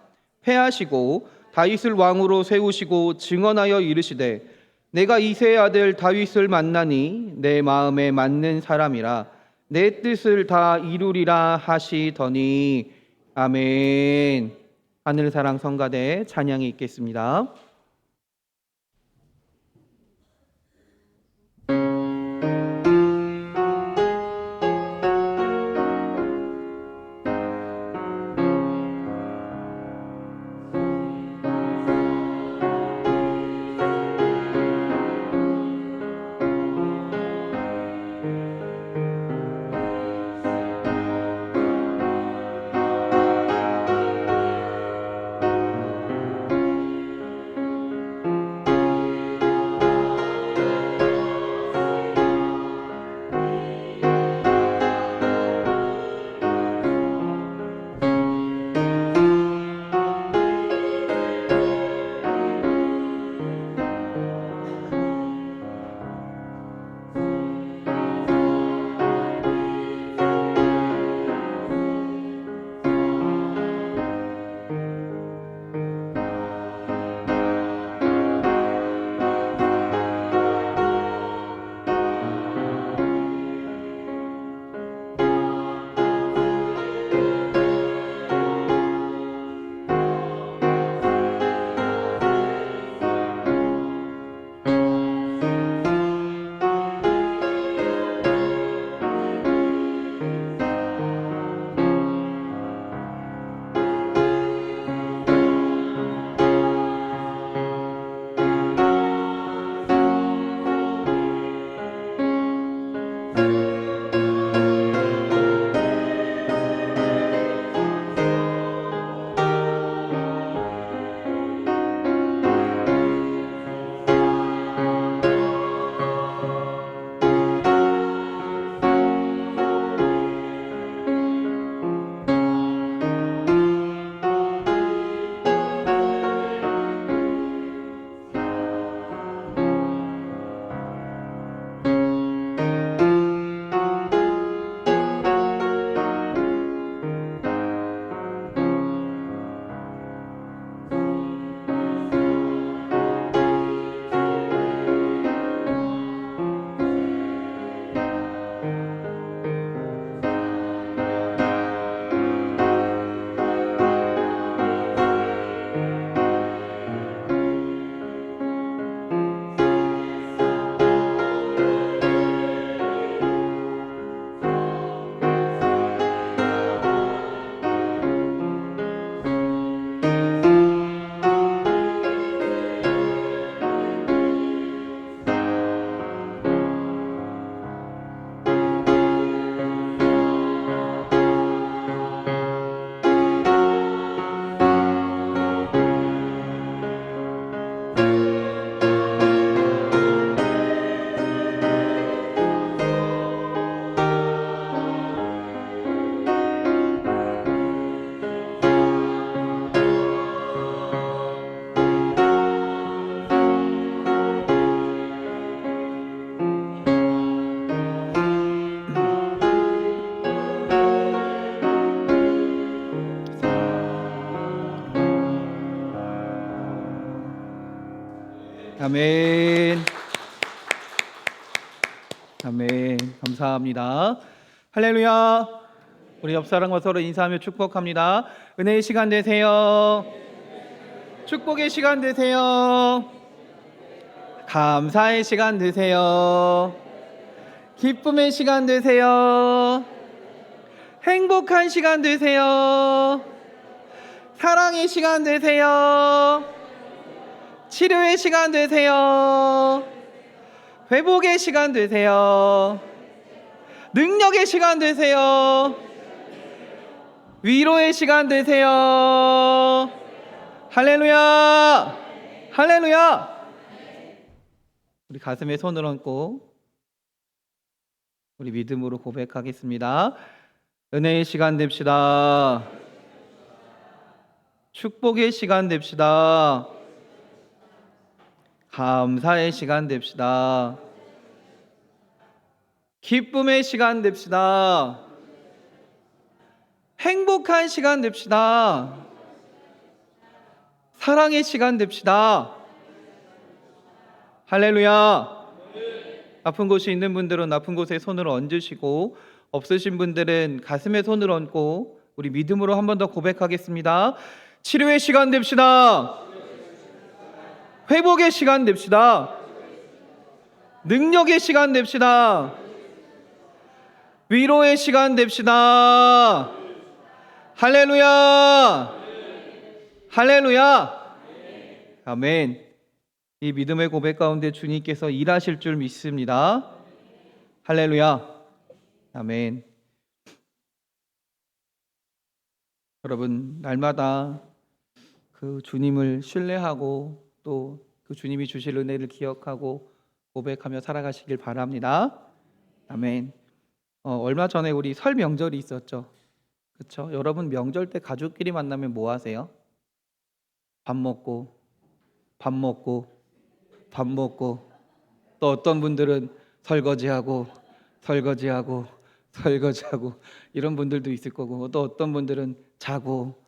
Speaker 2: 패하시고 다윗을 왕으로 세우시고 증언하여 이르시되 내가 이새의 아들 다윗을 만나니 내 마음에 맞는 사람이라 내 뜻을 다 이루리라 하시더니 아멘. 하늘사랑 성가대 찬양이 있겠습니다. 아멘. 아멘. 감사합니다. 할렐루야. 우리 옆 사람과 서로 인사하며 축복합니다. 은혜의 시간 되세요. 축복의 시간 되세요. 감사의 시간 되세요. 기쁨의 시간 되세요. 행복한 시간 되세요. 사랑의 시간 되세요. 치료의 시간 되세요. 회복의 시간 되세요. 능력의 시간 되세요. 위로의 시간 되세요. 할렐루야! 할렐루야! 우리 가슴에 손을 얹고 우리 믿음으로 고백하겠습니다. 은혜의 시간 됩시다. 축복의 시간 됩시다. 감사의 시간 됩시다. 기쁨의 시간 됩시다. 행복한 시간 됩시다. 사랑의 시간 됩시다. 할렐루야. 아픈 곳이 있는 분들은 아픈 곳에 손을 얹으시고, 없으신 분들은 가슴에 손을 얹고 우리 믿음으로 한 번 더 고백하겠습니다. 치료의 시간 됩시다. 회복의 시간 됩시다. 능력의 시간 됩시다. 위로의 시간 됩시다. 할렐루야. 할렐루야. 아멘. 이 믿음의 고백 가운데 주님께서 일하실 줄 믿습니다. 할렐루야. 아멘. 여러분, 날마다 그 주님을 신뢰하고 또 그 주님이 주실 은혜를 기억하고 고백하며 살아가시길 바랍니다. 아멘. 얼마 전에 우리 설 명절이 있었죠. 그렇죠? 여러분, 명절 때 가족끼리 만나면 뭐 하세요? 밥 먹고 또 어떤 분들은 설거지하고 이런 분들도 있을 거고, 또 어떤 분들은 자고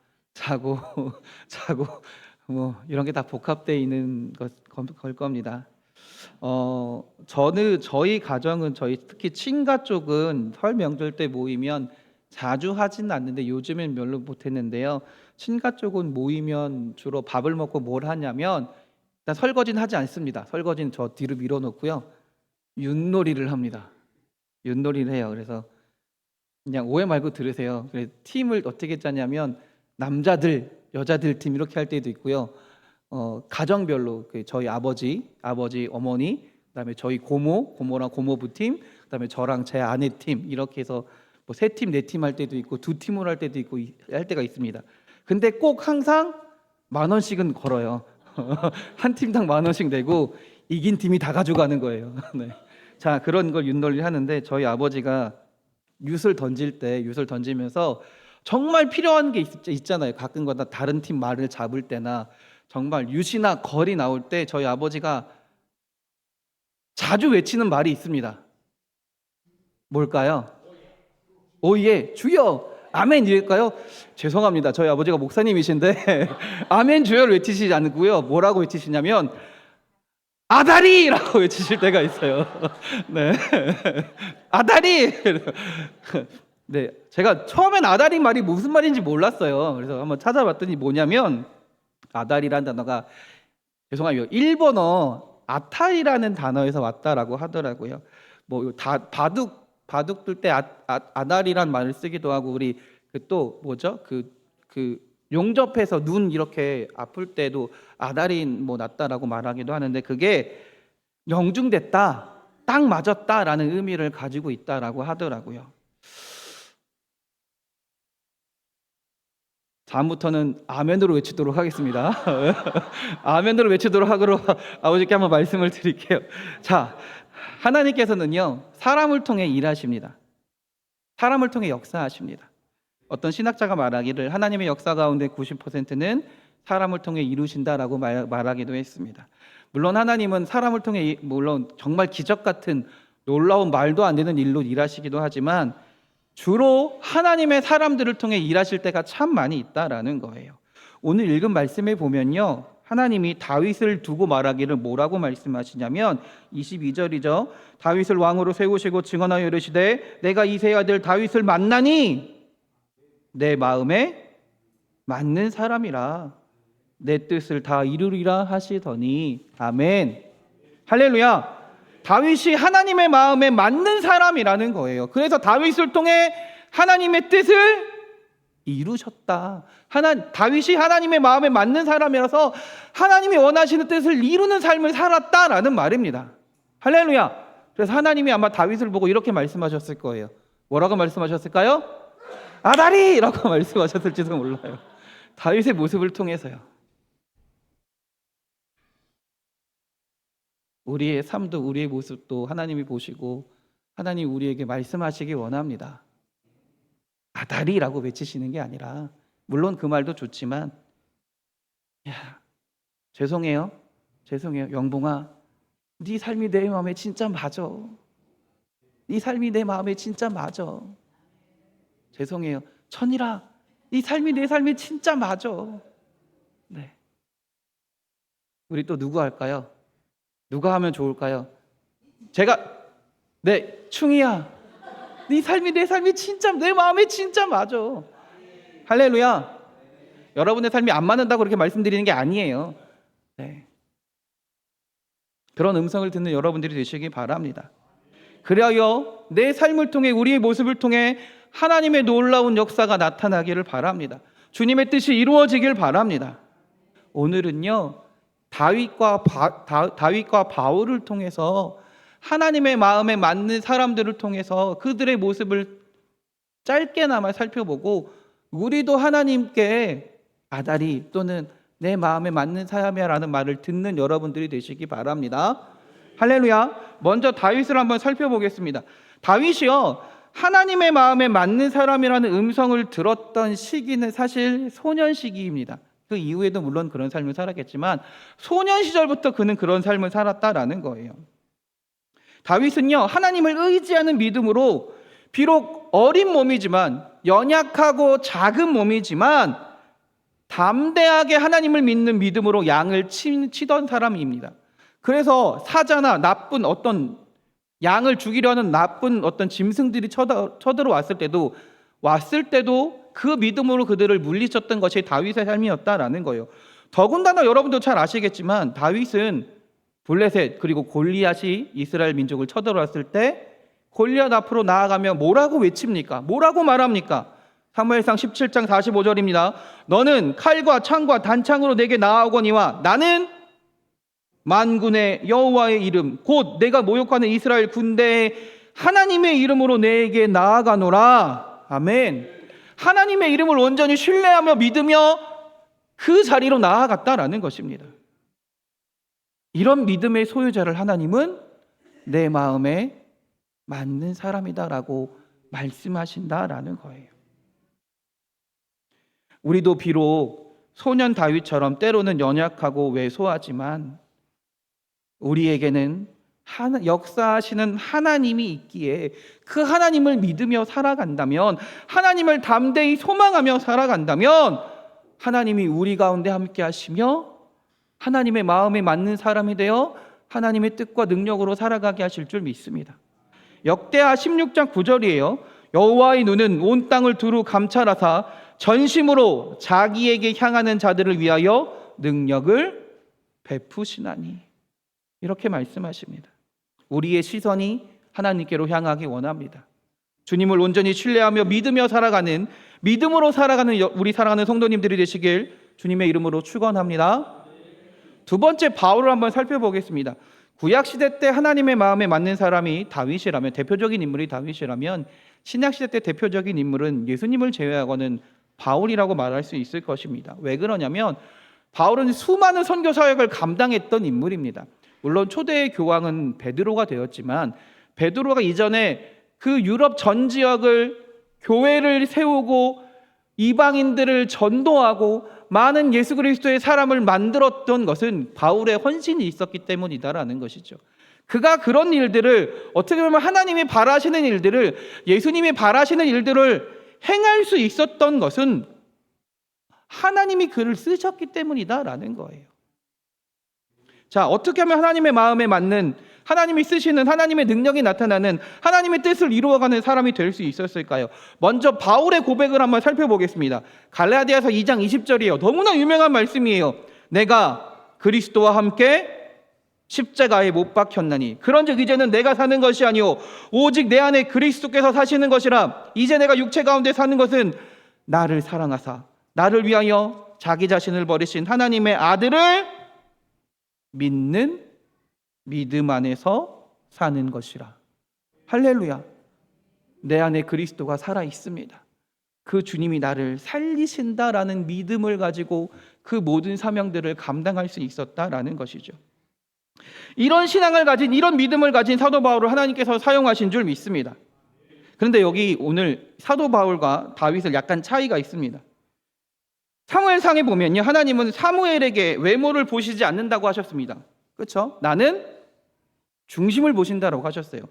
Speaker 2: 뭐 이런 게 다 복합되어 있는 걸 겁니다. 저희 가정은 특히 친가 쪽은 설 명절 때 모이면 자주 하지는 않는데 요즘엔 별로 못했는데요. 친가 쪽은 모이면 주로 밥을 먹고 뭘 하냐면 일단 설거지는 하지 않습니다. 설거지는 저 뒤로 밀어놓고요. 윷놀이를 합니다. 윷놀이를 해요. 그래서 그냥 오해 말고 들으세요. 그래서 팀을 어떻게 짜냐면 남자들, 여자들 팀 이렇게 할 때도 있고요. 가정별로 저희 아버지, 어머니, 그다음에 저희 고모랑 고모부 팀, 그다음에 저랑 제 아내 팀 이렇게 해서 뭐 3팀, 4팀 할 때도 있고 2팀으로 할 때도 있고 할 때가 있습니다. 근데 꼭 항상 10,000원씩은 걸어요. 한 팀당 10,000원씩 내고 이긴 팀이 다 가져가는 거예요. 네. 자, 그런 걸 윷놀이 하는데 저희 아버지가 윷을 던지면서 정말 필요한 게 있잖아요. 가끔가다 다른 팀 말을 잡을 때나 정말 윷이나 걸이 나올 때 저희 아버지가 자주 외치는 말이 있습니다. 뭘까요? 오예, 주여, 아멘 이럴까요? 죄송합니다. 저희 아버지가 목사님이신데 아멘 주여를 외치시지 않고요. 뭐라고 외치시냐면 아다리라고 외치실 때가 있어요. 네, 아다리. 네, 제가 처음엔 아다리 말이 무슨 말인지 몰랐어요. 그래서 한번 찾아봤더니 뭐냐면 아다리라는 단어가 죄송해요. 일본어 아타리라는 단어에서 왔다라고 하더라고요. 뭐 바둑 둘 때 아다리란 말을 쓰기도 하고 우리 또 뭐죠? 그 용접해서 눈 이렇게 아플 때도 아다리 뭐 났다라고 말하기도 하는데 그게 명중됐다, 딱 맞았다라는 의미를 가지고 있다라고 하더라고요. 다음부터는 아멘으로 외치도록 하겠습니다. 아멘으로 외치도록 하도록 아버지께 한번 말씀을 드릴게요. 자, 하나님께서는요 사람을 통해 일하십니다. 사람을 통해 역사하십니다. 어떤 신학자가 말하기를 하나님의 역사 가운데 90%는 사람을 통해 이루신다라고 말하기도 했습니다. 물론 하나님은 사람을 통해 물론 정말 기적 같은 놀라운 말도 안 되는 일로 일하시기도 하지만 주로 하나님의 사람들을 통해 일하실 때가 참 많이 있다라는 거예요. 오늘 읽은 말씀에 보면요 하나님이 다윗을 두고 말하기를 뭐라고 말씀하시냐면 22절이죠. 다윗을 왕으로 세우시고 증언하여 이르시되 내가 이새의 아들 다윗을 만나니 내 마음에 맞는 사람이라 내 뜻을 다 이루리라 하시더니 아멘. 할렐루야. 다윗이 하나님의 마음에 맞는 사람이라는 거예요. 그래서 다윗을 통해 하나님의 뜻을 이루셨다. 다윗이 하나님의 마음에 맞는 사람이라서 하나님이 원하시는 뜻을 이루는 삶을 살았다라는 말입니다. 할렐루야. 그래서 하나님이 아마 다윗을 보고 이렇게 말씀하셨을 거예요. 뭐라고 말씀하셨을까요? 아다리라고 말씀하셨을지도 몰라요. 다윗의 모습을 통해서요. 우리의 삶도 우리의 모습도 하나님이 보시고 하나님 우리에게 말씀하시기 원합니다. 아다리라고 외치시는 게 아니라, 물론 그 말도 좋지만, 야, 죄송해요 영봉아, 네 삶이 내 마음에 진짜 맞아. 네 삶이 내 마음에 진짜 맞아. 죄송해요 천일아, 네 삶이 내 삶에 진짜 맞아. 네. 우리 또 누구 할까요? 누가 하면 좋을까요? 네, 충이야, 네 삶이 내 삶이 진짜 내 마음에 진짜 맞아. 할렐루야. 여러분의 삶이 안 맞는다고 그렇게 말씀드리는 게 아니에요. 네. 그런 음성을 듣는 여러분들이 되시기 바랍니다. 그리하여 내 삶을 통해, 우리의 모습을 통해 하나님의 놀라운 역사가 나타나기를 바랍니다. 주님의 뜻이 이루어지길 바랍니다. 오늘은요, 다윗과 바울을 통해서 하나님의 마음에 맞는 사람들을 통해서 그들의 모습을 짧게나마 살펴보고, 우리도 하나님께 아다리 또는 내 마음에 맞는 사람이야라는 말을 듣는 여러분들이 되시기 바랍니다. 할렐루야. 먼저 다윗을 한번 살펴보겠습니다. 다윗이요, 하나님의 마음에 맞는 사람이라는 음성을 들었던 시기는 사실 소년 시기입니다. 그 이후에도 물론 그런 삶을 살았겠지만 소년 시절부터 그는 그런 삶을 살았다라는 거예요. 다윗은요, 하나님을 의지하는 믿음으로 비록 어린 몸이지만, 연약하고 작은 몸이지만 담대하게 하나님을 믿는 믿음으로 양을 치던 사람입니다. 그래서 사자나 나쁜 어떤 양을 죽이려는 나쁜 어떤 짐승들이 쳐들어왔을 때도 그 믿음으로 그들을 물리쳤던 것이 다윗의 삶이었다라는 거예요. 더군다나 여러분도 잘 아시겠지만 다윗은 블레셋 그리고 골리앗이 이스라엘 민족을 쳐들어왔을 때 골리앗 앞으로 나아가며 뭐라고 외칩니까? 뭐라고 말합니까? 사무엘상 17장 45절입니다. 너는 칼과 창과 단창으로 내게 나아오거니와 나는 만군의 여호와의 이름 곧 내가 모욕하는 이스라엘 군대의 하나님의 이름으로 내게 나아가노라. 아멘. 하나님의 이름을 온전히 신뢰하며 믿으며 그 자리로 나아갔다라는 것입니다. 이런 믿음의 소유자를 하나님은 내 마음에 맞는 사람이다라고 말씀하신다라는 거예요. 우리도 비록 소년 다윗처럼 때로는 연약하고 왜소하지만 우리에게는 역사하시는 하나님이 있기에 그 하나님을 믿으며 살아간다면, 하나님을 담대히 소망하며 살아간다면 하나님이 우리 가운데 함께 하시며 하나님의 마음에 맞는 사람이 되어 하나님의 뜻과 능력으로 살아가게 하실 줄 믿습니다. 역대하 16장 9절이에요. 여호와의 눈은 온 땅을 두루 감찰하사 전심으로 자기에게 향하는 자들을 위하여 능력을 베푸시나니. 이렇게 말씀하십니다. 우리의 시선이 하나님께로 향하기 원합니다. 주님을 온전히 신뢰하며 믿으며 살아가는, 믿음으로 살아가는 우리 사랑하는 성도님들이 되시길 주님의 이름으로 축원합니다. 두 번째, 바울을 한번 살펴보겠습니다. 구약시대 때 하나님의 마음에 맞는 사람이 다윗이라면, 대표적인 인물이 다윗이라면, 신약시대 때 대표적인 인물은 예수님을 제외하고는 바울이라고 말할 수 있을 것입니다. 왜 그러냐면 바울은 수많은 선교 사역을 감당했던 인물입니다. 물론 초대의 교황은 베드로가 되었지만 베드로가 이전에 그 유럽 전 지역을 교회를 세우고 이방인들을 전도하고 많은 예수 그리스도의 사람을 만들었던 것은 바울의 헌신이 있었기 때문이다라는 것이죠. 그가 그런 일들을, 어떻게 보면 하나님이 바라시는 일들을, 예수님이 바라시는 일들을 행할 수 있었던 것은 하나님이 그를 쓰셨기 때문이다라는 거예요. 자, 어떻게 하면 하나님의 마음에 맞는, 하나님이 쓰시는, 하나님의 능력이 나타나는, 하나님의 뜻을 이루어가는 사람이 될 수 있었을까요? 먼저 바울의 고백을 한번 살펴보겠습니다. 갈라디아서 2장 20절이에요. 너무나 유명한 말씀이에요. 내가 그리스도와 함께 십자가에 못 박혔나니 그런즉 이제는 내가 사는 것이 아니오 오직 내 안에 그리스도께서 사시는 것이라. 이제 내가 육체 가운데 사는 것은 나를 사랑하사 나를 위하여 자기 자신을 버리신 하나님의 아들을 믿는 믿음 안에서 사는 것이라. 할렐루야. 내 안에 그리스도가 살아 있습니다. 그 주님이 나를 살리신다라는 믿음을 가지고 그 모든 사명들을 감당할 수 있었다라는 것이죠. 이런 신앙을 가진, 이런 믿음을 가진 사도 바울을 하나님께서 사용하신 줄 믿습니다. 그런데 여기 오늘 사도 바울과 다윗을 약간 차이가 있습니다. 사무엘상에 보면요, 하나님은 사무엘에게 외모를 보시지 않는다고 하셨습니다. 그렇죠? 나는 중심을 보신다라고 하셨어요.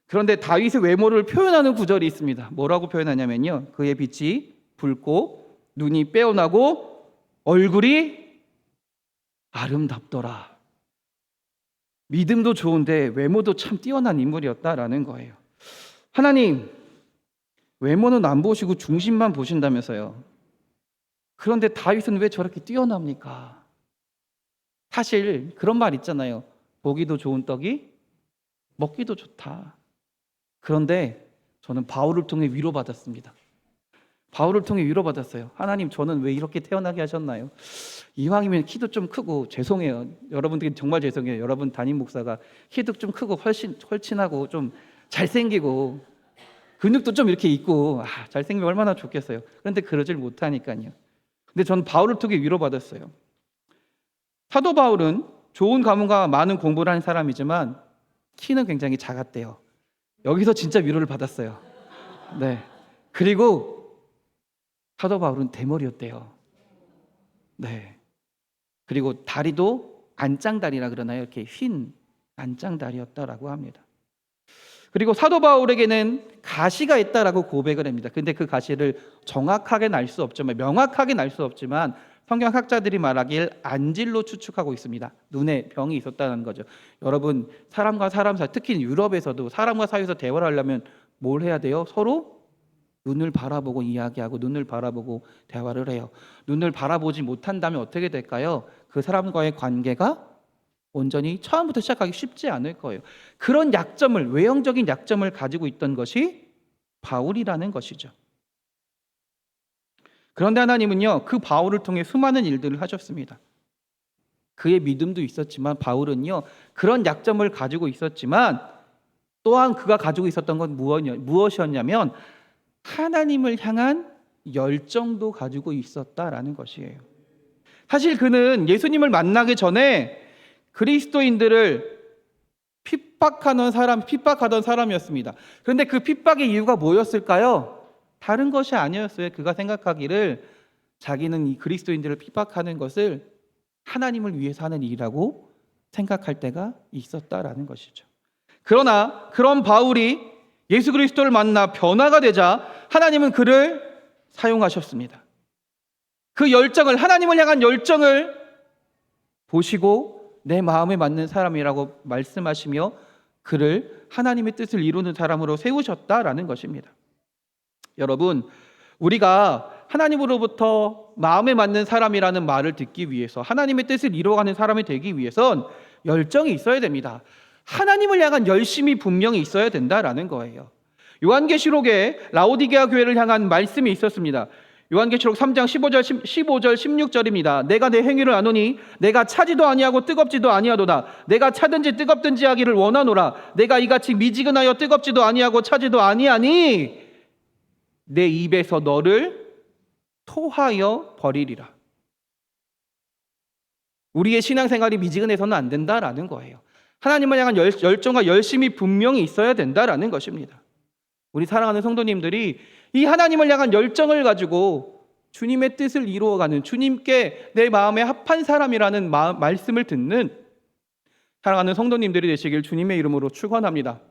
Speaker 2: 그런데 다윗의 외모를 표현하는 구절이 있습니다. 뭐라고 표현하냐면요, 그의 빛이 붉고 눈이 빼어나고 얼굴이 아름답더라. 믿음도 좋은데 외모도 참 뛰어난 인물이었다라는 거예요. 하나님, 외모는 안 보시고 중심만 보신다면서요. 그런데 다윗은 왜 저렇게 뛰어납니까? 사실 그런 말 있잖아요. 보기도 좋은 떡이 먹기도 좋다. 그런데 저는 바울을 통해 위로받았습니다. 바울을 통해 위로받았어요. 하나님, 저는 왜 이렇게 태어나게 하셨나요? 이왕이면 키도 좀 크고, 죄송해요. 여러분들께 정말 죄송해요. 여러분 담임 목사가 키도 좀 크고 헐친하고 좀 잘생기고 근육도 좀 이렇게 있고 잘생기면 얼마나 좋겠어요. 그런데 그러질 못하니까요. 근데 저는 바울을 통해 위로받았어요. 사도 바울은 좋은 가문과 많은 공부를 한 사람이지만 키는 굉장히 작았대요. 여기서 진짜 위로를 받았어요. 네. 그리고 사도 바울은 대머리였대요. 네. 그리고 다리도 안짱다리라 그러나요? 이렇게 흰 안짱다리였다라고 합니다. 그리고 사도 바울에게는 가시가 있다라고 고백을 합니다. 근데 그 가시를 정확하게 날 수 없지만, 명확하게 날 수 없지만 성경학자들이 말하길 안질로 추측하고 있습니다. 눈에 병이 있었다는 거죠. 여러분, 사람과 사람 사이, 특히 유럽에서도 사람과 사이에서 대화를 하려면 뭘 해야 돼요? 서로 눈을 바라보고 이야기하고 눈을 바라보고 대화를 해요. 눈을 바라보지 못한다면 어떻게 될까요? 그 사람과의 관계가 온전히 처음부터 시작하기 쉽지 않을 거예요. 그런 약점을, 외형적인 약점을 가지고 있던 것이 바울이라는 것이죠. 그런데 하나님은요, 그 바울을 통해 수많은 일들을 하셨습니다. 그의 믿음도 있었지만 바울은요, 그런 약점을 가지고 있었지만 또한 그가 가지고 있었던 건 무엇이었냐면 하나님을 향한 열정도 가지고 있었다라는 것이에요. 사실 그는 예수님을 만나기 전에 그리스도인들을 핍박하던 사람이었습니다. 그런데 그 핍박의 이유가 뭐였을까요? 다른 것이 아니었어요. 그가 생각하기를 자기는 이 그리스도인들을 핍박하는 것을 하나님을 위해서 하는 일이라고 생각할 때가 있었다라는 것이죠. 그러나 그런 바울이 예수 그리스도를 만나 변화가 되자 하나님은 그를 사용하셨습니다. 그 열정을, 하나님을 향한 열정을 보시고 내 마음에 맞는 사람이라고 말씀하시며 그를 하나님의 뜻을 이루는 사람으로 세우셨다라는 것입니다. 여러분, 우리가 하나님으로부터 마음에 맞는 사람이라는 말을 듣기 위해서, 하나님의 뜻을 이루어가는 사람이 되기 위해선 열정이 있어야 됩니다. 하나님을 향한 열심이 분명히 있어야 된다라는 거예요. 요한계시록에 라오디게아 교회를 향한 말씀이 있었습니다. 요한계시록 3장 15절 16절입니다. 내가 내 행위를 아노니 내가 차지도 아니하고 뜨겁지도 아니하도다. 내가 차든지 뜨겁든지 하기를 원하노라. 내가 이같이 미지근하여 뜨겁지도 아니하고 차지도 아니하니 내 입에서 너를 토하여 버리리라. 우리의 신앙생활이 미지근해서는 안 된다라는 거예요. 하나님을 향한 열정과 열심이 분명히 있어야 된다라는 것입니다. 우리 사랑하는 성도님들이 이 하나님을 향한 열정을 가지고 주님의 뜻을 이루어가는, 주님께 내 마음에 합한 사람이라는 말씀을 듣는 사랑하는 성도님들이 되시길 주님의 이름으로 축원합니다.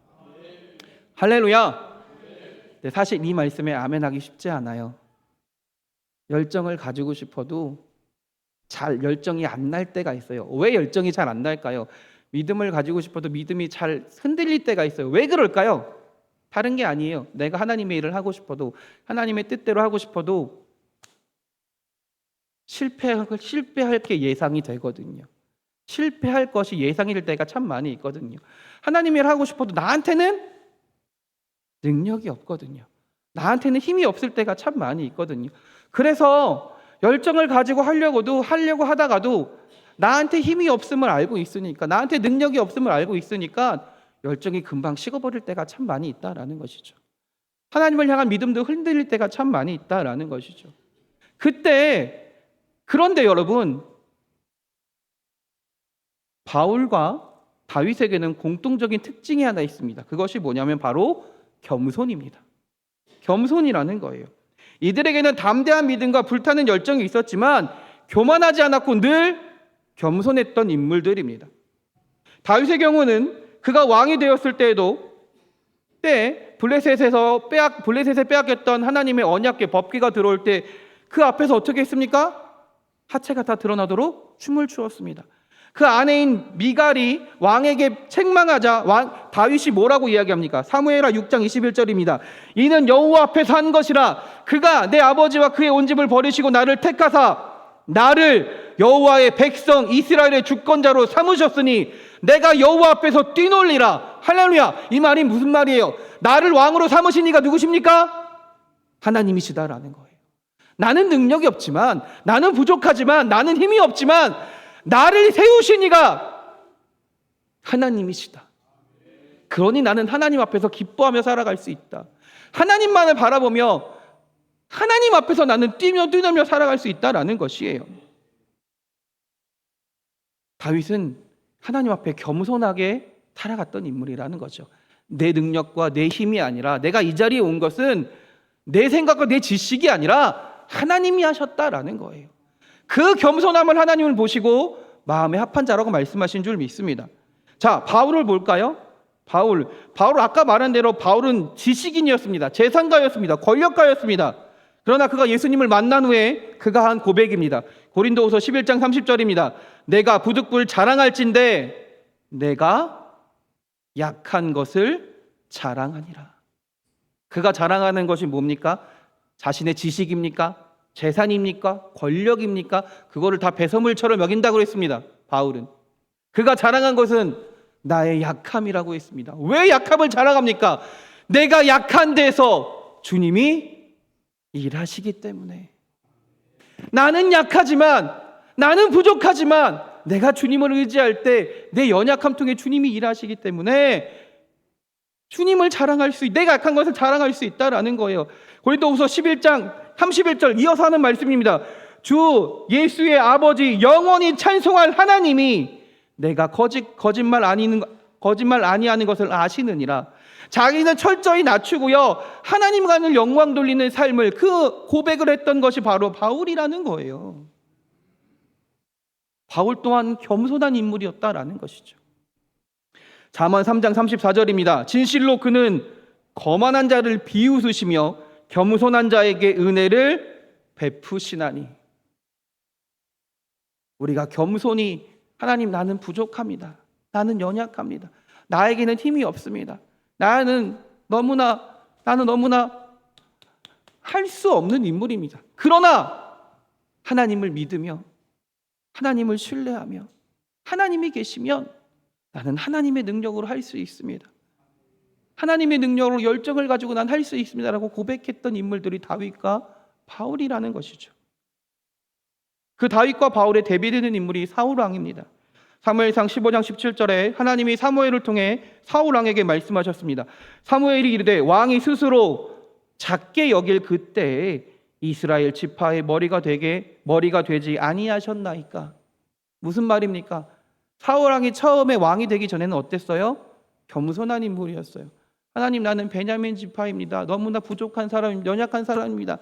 Speaker 2: 할렐루야. 네, 사실 이 말씀에 아멘하기 쉽지 않아요. 열정을 가지고 싶어도 잘 열정이 안 날 때가 있어요. 왜 열정이 잘 안 날까요? 믿음을 가지고 싶어도 믿음이 잘 흔들릴 때가 있어요. 왜 그럴까요? 다른 게 아니에요. 내가 하나님의 일을 하고 싶어도, 하나님의 뜻대로 하고 싶어도 실패할 게 예상이 되거든요. 실패할 것이 예상이 될 때가 참 많이 있거든요. 하나님의 일을 하고 싶어도 나한테는 능력이 없거든요.
Speaker 4: 나한테는 힘이 없을 때가 참 많이 있거든요. 그래서 열정을 가지고 하려고 하다가도 나한테 힘이 없음을 알고 있으니까, 나한테 능력이 없음을 알고 있으니까 열정이 금방 식어버릴 때가 참 많이 있다라는 것이죠. 하나님을 향한 믿음도 흔들릴 때가 참 많이 있다라는 것이죠. 그런데 여러분, 바울과 다윗에게는 공통적인 특징이 하나 있습니다. 그것이 뭐냐면 바로 겸손입니다. 겸손이라는 거예요. 이들에게는 담대한 믿음과 불타는 열정이 있었지만 교만하지 않았고 늘 겸손했던 인물들입니다. 다윗의 경우는 그가 왕이 되었을 때에도 블레셋에 빼앗겼던 하나님의 언약궤 법궤가 들어올 때 그 앞에서 어떻게 했습니까? 하체가 다 드러나도록 춤을 추었습니다. 그 아내인 미갈이 왕에게 책망하자 다윗이 뭐라고 이야기합니까? 사무엘하 6장 21절입니다. 이는 여호와 앞에서 한 것이라 그가 내 아버지와 그의 온 집을 버리시고 나를 택하사 나를 여호와의 백성 이스라엘의 주권자로 삼으셨으니 내가 여호와 앞에서 뛰놀리라. 할렐루야. 이 말이 무슨 말이에요? 나를 왕으로 삼으신 이가 누구십니까? 하나님이시다라는 거예요. 나는 능력이 없지만, 나는 부족하지만, 나는 힘이 없지만 나를 세우신 이가 하나님이시다. 그러니 나는 하나님 앞에서 기뻐하며 살아갈 수 있다. 하나님만을 바라보며 하나님 앞에서 나는 뛰며 살아갈 수 있다라는 것이에요. 다윗은 하나님 앞에 겸손하게 살아갔던 인물이라는 거죠. 내 능력과 내 힘이 아니라, 내가 이 자리에 온 것은 내 생각과 내 지식이 아니라 하나님이 하셨다라는 거예요. 그 겸손함을 하나님을 보시고 마음에 합한 자라고 말씀하신 줄 믿습니다. 자, 바울을 볼까요? 바울 아까 말한 대로 바울은 지식인이었습니다. 재산가였습니다. 권력가였습니다. 그러나 그가 예수님을 만난 후에 그가 한 고백입니다. 고린도후서 11장 30절입니다. 내가 부득불 자랑할진대 내가 약한 것을 자랑하니라. 그가 자랑하는 것이 뭡니까? 자신의 지식입니까? 재산입니까? 권력입니까? 그거를 다 배설물처럼 여긴다고 했습니다. 바울은. 그가 자랑한 것은 나의 약함이라고 했습니다. 왜 약함을 자랑합니까? 내가 약한 데서 주님이 일하시기 때문에. 나는 약하지만, 나는 부족하지만 내가 주님을 의지할 때 내 연약함 통해 주님이 일하시기 때문에 주님을 자랑할 수, 내가 약한 것을 자랑할 수 있다라는 거예요. 고린도후서 11장 31절 이어서 하는 말씀입니다. 주 예수의 아버지 영원히 찬송할 하나님이 내가 거짓말 아니하는 것을 아시느니라. 자기는 철저히 낮추고요, 하나님과는 영광 돌리는 삶을, 그 고백을 했던 것이 바로 바울이라는 거예요. 바울 또한 겸손한 인물이었다라는 것이죠. 잠언 3장 34절입니다. 진실로 그는 거만한 자를 비웃으시며 겸손한 자에게 은혜를 베푸시나니. 우리가 겸손히, 하나님 나는 부족합니다. 나는 연약합니다. 나에게는 힘이 없습니다. 나는 너무나 할 수 없는 인물입니다. 그러나 하나님을 믿으며 하나님을 신뢰하며 하나님이 계시면 나는 하나님의 능력으로 할 수 있습니다. 하나님의 능력으로 열정을 가지고 난 할 수 있습니다라고 고백했던 인물들이 다윗과 바울이라는 것이죠. 그 다윗과 바울의 대비되는 인물이 사울 왕입니다. 사무엘상 15장 17절에 하나님이 사무엘을 통해 사울 왕에게 말씀하셨습니다. 사무엘이 이르되 왕이 스스로 작게 여길 그때에 이스라엘 지파의 머리가 되지 아니하셨나이까. 무슨 말입니까? 사울 왕이 처음에 왕이 되기 전에는 어땠어요? 겸손한 인물이었어요. 하나님 나는 베냐민 지파입니다. 너무나 부족한 사람, 연약한 사람입니다.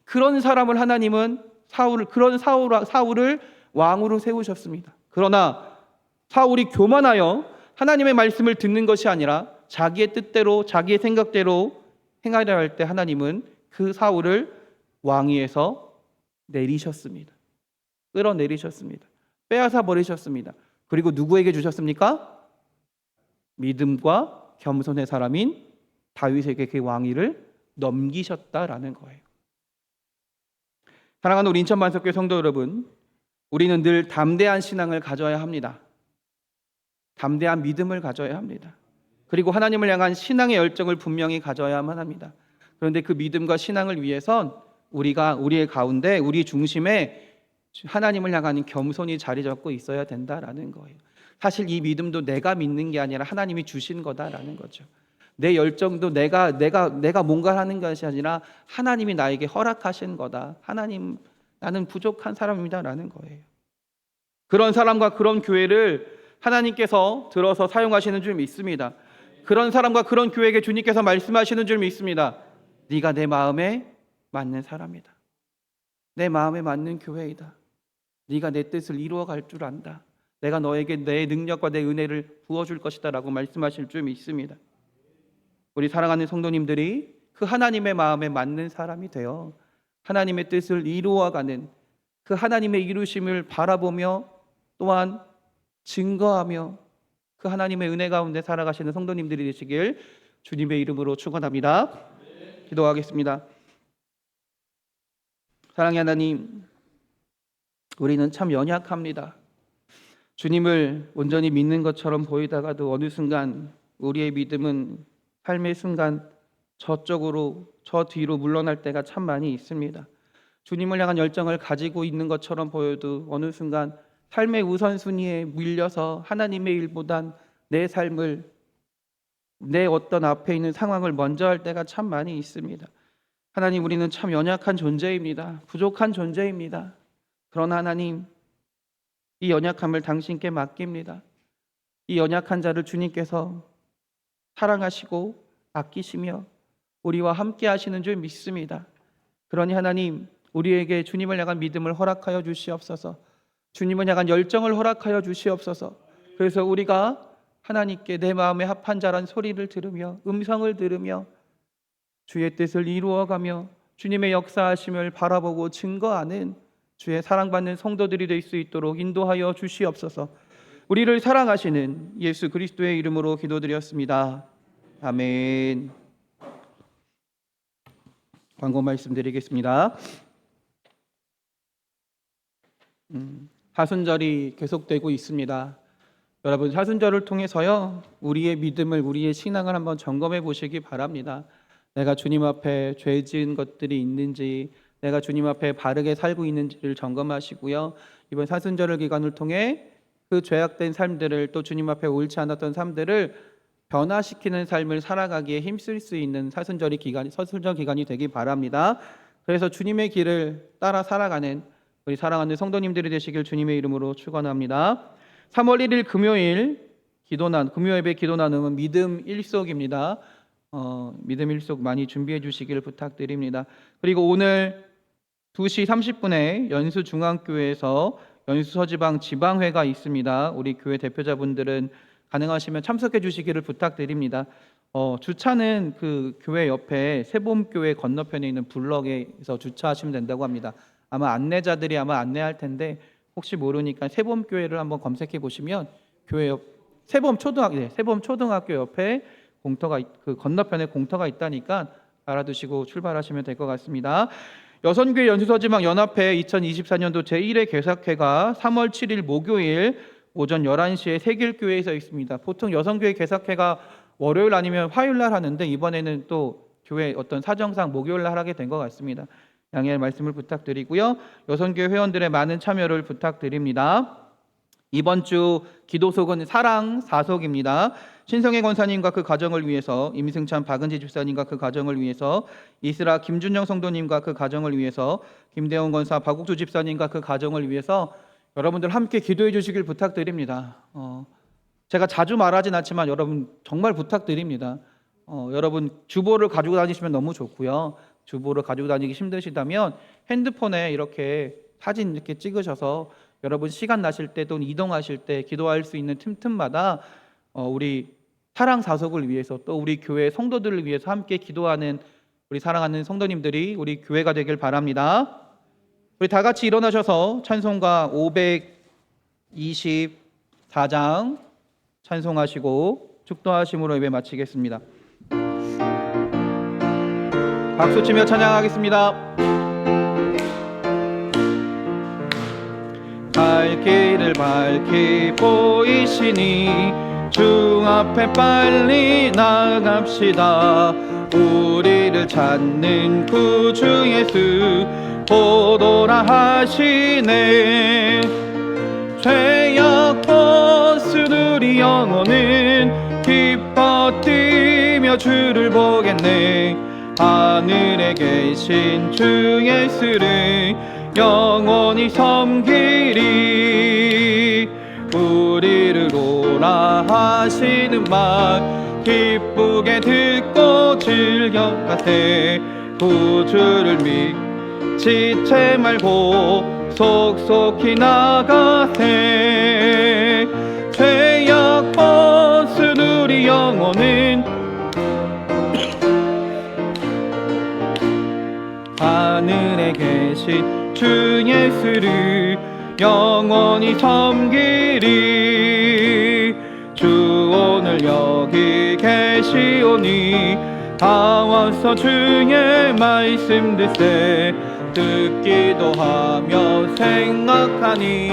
Speaker 4: 그런 사람을 하나님은 사울을 왕으로 세우셨습니다. 그러나 사울이 교만하여 하나님의 말씀을 듣는 것이 아니라 자기의 뜻대로, 자기의 생각대로 행하려 할 때 하나님은 그 사울을 왕위에서 내리셨습니다. 끌어내리셨습니다. 빼앗아 버리셨습니다. 그리고 누구에게 주셨습니까? 믿음과 겸손의 사람인 다윗에게 그 왕위를 넘기셨다라는 거예요. 사랑하는 우리 인천만석교회 성도 여러분, 우리는 늘 담대한 신앙을 가져야 합니다. 담대한 믿음을 가져야 합니다. 그리고 하나님을 향한 신앙의 열정을 분명히 가져야만 합니다. 그런데 그 믿음과 신앙을 위해선 우리의 가운데 우리 중심에 하나님을 향하는 겸손이 자리 잡고 있어야 된다라는 거예요. 사실 이 믿음도 내가 믿는 게 아니라 하나님이 주신 거다라는 거죠. 내 열정도 내가 뭔가 하는 것이 아니라 하나님이 나에게 허락하신 거다. 하나님, 나는 부족한 사람입니다라는 거예요. 그런 사람과 그런 교회를 하나님께서 들어서 사용하시는 줄 믿습니다. 그런 사람과 그런 교회에게 주님께서 말씀하시는 줄 믿습니다. 네가 내 마음에 맞는 사람이다. 내 마음에 맞는 교회이다. 네가 내 뜻을 이루어갈 줄 안다. 내가 너에게 내 능력과 내 은혜를 부어줄 것이다 라고 말씀하실 줄 믿습니다. 우리 사랑하는 성도님들이 그 하나님의 마음에 맞는 사람이 되어 하나님의 뜻을 이루어가는 그 하나님의 이루심을 바라보며 또한 증거하며 그 하나님의 은혜 가운데 살아가시는 성도님들이 되시길 주님의 이름으로 축원합니다. 기도하겠습니다. 사랑의 하나님, 우리는 참 연약합니다. 주님을 온전히 믿는 것처럼 보이다가도 어느 순간 우리의 믿음은 삶의 순간 저쪽으로 저 뒤로 물러날 때가 참 많이 있습니다. 주님을 향한 열정을 가지고 있는 것처럼 보여도 어느 순간 삶의 우선순위에 밀려서 하나님의 일보단 내 삶을, 내 어떤 앞에 있는 상황을 먼저 할 때가 참 많이 있습니다. 하나님, 우리는 참 연약한 존재입니다. 부족한 존재입니다. 그러나 하나님, 이 연약함을 당신께 맡깁니다. 이 연약한 자를 주님께서 사랑하시고 아끼시며 우리와 함께 하시는 줄 믿습니다. 그러니 하나님, 우리에게 주님을 향한 믿음을 허락하여 주시옵소서. 주님을 향한 열정을 허락하여 주시옵소서. 그래서 우리가 하나님께 내 마음에 합한 자란 소리를 들으며 음성을 들으며 주의 뜻을 이루어가며 주님의 역사하심을 바라보고 증거하는 주의 사랑받는 성도들이 될 수 있도록 인도하여 주시옵소서. 우리를 사랑하시는 예수 그리스도의 이름으로 기도드렸습니다. 아멘. 광고 말씀드리겠습니다. 사순절이 계속되고 있습니다. 여러분, 사순절을 통해서요, 우리의 믿음을, 우리의 신앙을 한번 점검해 보시기 바랍니다. 내가 주님 앞에 죄 지은 것들이 있는지, 내가 주님 앞에 바르게 살고 있는지를 점검하시고요. 이번 사순절 기간을 통해 그 죄악된 삶들을, 또 주님 앞에 옳지 않았던 삶들을 변화시키는 삶을 살아가기에 힘쓸 수 있는 사순절 기간이 되기 바랍니다. 그래서 주님의 길을 따라 살아가는 우리 사랑하는 성도님들이 되시길 주님의 이름으로 축원합니다. 3월 1일 금요일 금요 예배 기도 나눔은 믿음 일속입니다. 믿음 일속 많이 준비해 주시기를 부탁드립니다. 그리고 오늘 2시 30분에 연수중앙교회에서 연수서지방 지방회가 있습니다. 우리 교회 대표자분들은 가능하시면 참석해 주시기를 부탁드립니다. 주차는 그 교회 옆에 세봄교회 건너편에 있는 블럭에서 주차하시면 된다고 합니다. 아마 안내자들이 안내할 텐데 혹시 모르니까 세봄교회를 한번 검색해 보시면 교회 옆 세봄 초등학교 옆에 공터가 그 건너편에 공터가 있다니까 알아두시고 출발하시면 될 것 같습니다. 여선교회 연수서지방 연합회 2024년도 제1회 개석회가 3월 7일 목요일 오전 11시에 세길교회에서 있습니다. 보통 여선교회 개석회가 월요일 아니면 화요일 날 하는데 이번에는 또 교회 어떤 사정상 목요일 날 하게 된 것 같습니다. 양해의 말씀을 부탁드리고요. 여선교회 회원들의 많은 참여를 부탁드립니다. 이번 주 기도속은 사랑 4속입니다. 신성애 권사님과 그 가정을 위해서, 임승찬 박은지 집사님과 그 가정을 위해서, 이스라 김준영 성도님과 그 가정을 위해서, 김대원 권사 박국주 집사님과 그 가정을 위해서 여러분들 함께 기도해 주시길 부탁드립니다. 제가 자주 말하진 않지만 여러분 정말 부탁드립니다. 여러분 주보를 가지고 다니시면 너무 좋고요. 주보를 가지고 다니기 힘드시다면 핸드폰에 이렇게 사진 이렇게 찍으셔서 여러분 시간 나실 때 또는 이동하실 때 기도할 수 있는 틈틈마다 우리 사랑 사속을 위해서 또 우리 교회 성도들을 위해서 함께 기도하는 우리 사랑하는 성도님들이 우리 교회가 되길 바랍니다. 우리 다 같이 일어나셔서 찬송가 524장 찬송하시고 축도하심으로 예배 마치겠습니다. 박수치며 찬양하겠습니다. 갈 길을 밝히 보이시니 주 앞에 빨리 나아갑시다. 우리를
Speaker 2: 주를 찾는 구주 예수 보도라 하시네. 죄악 벗은 우리 영혼은 기뻐 뛰며 주를 보겠네. 하늘에 계신 주 예수를 영원히 섬기리. 우리를 오라 하시는 말 기쁘게 듣고 즐겨가세. 구주를 지체 말고 속속히 나가세. 죄악 벗은 우리 영혼은 하늘에 계신 주 예수를 영원히 섬기리. 주 오늘 여기 계시오니 다 와서 주의 말씀 듣기도 하며 생각하니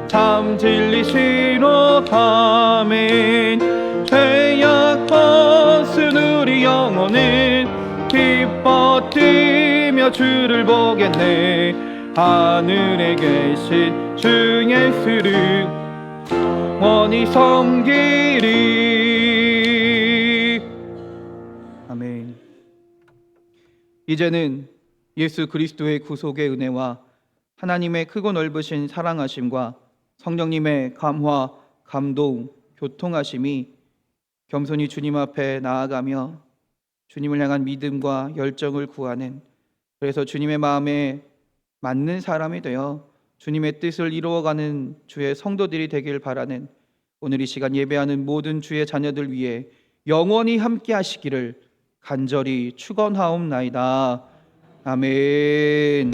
Speaker 2: 참 진리시로. 아멘. 죄악 벗은 우리 영혼은 기뻐 뛰며 주를 보겠네. 하늘에 계신 주 예수를 원히 섬기리. 아멘. 이제는 예수 그리스도의 구속의 은혜와 하나님의 크고 넓으신 사랑하심과 성령님의 감화, 감동, 교통하심이 겸손히 주님 앞에 나아가며 주님을 향한 믿음과 열정을 구하는, 그래서 주님의 마음에 맞는 사람이 되어 주님의 뜻을 이루어가는 주의 성도들이 되길 바라는 오늘 이 시간 예배하는 모든 주의 자녀들 위해 영원히 함께 하시기를 간절히 축원하옵나이다. 아멘.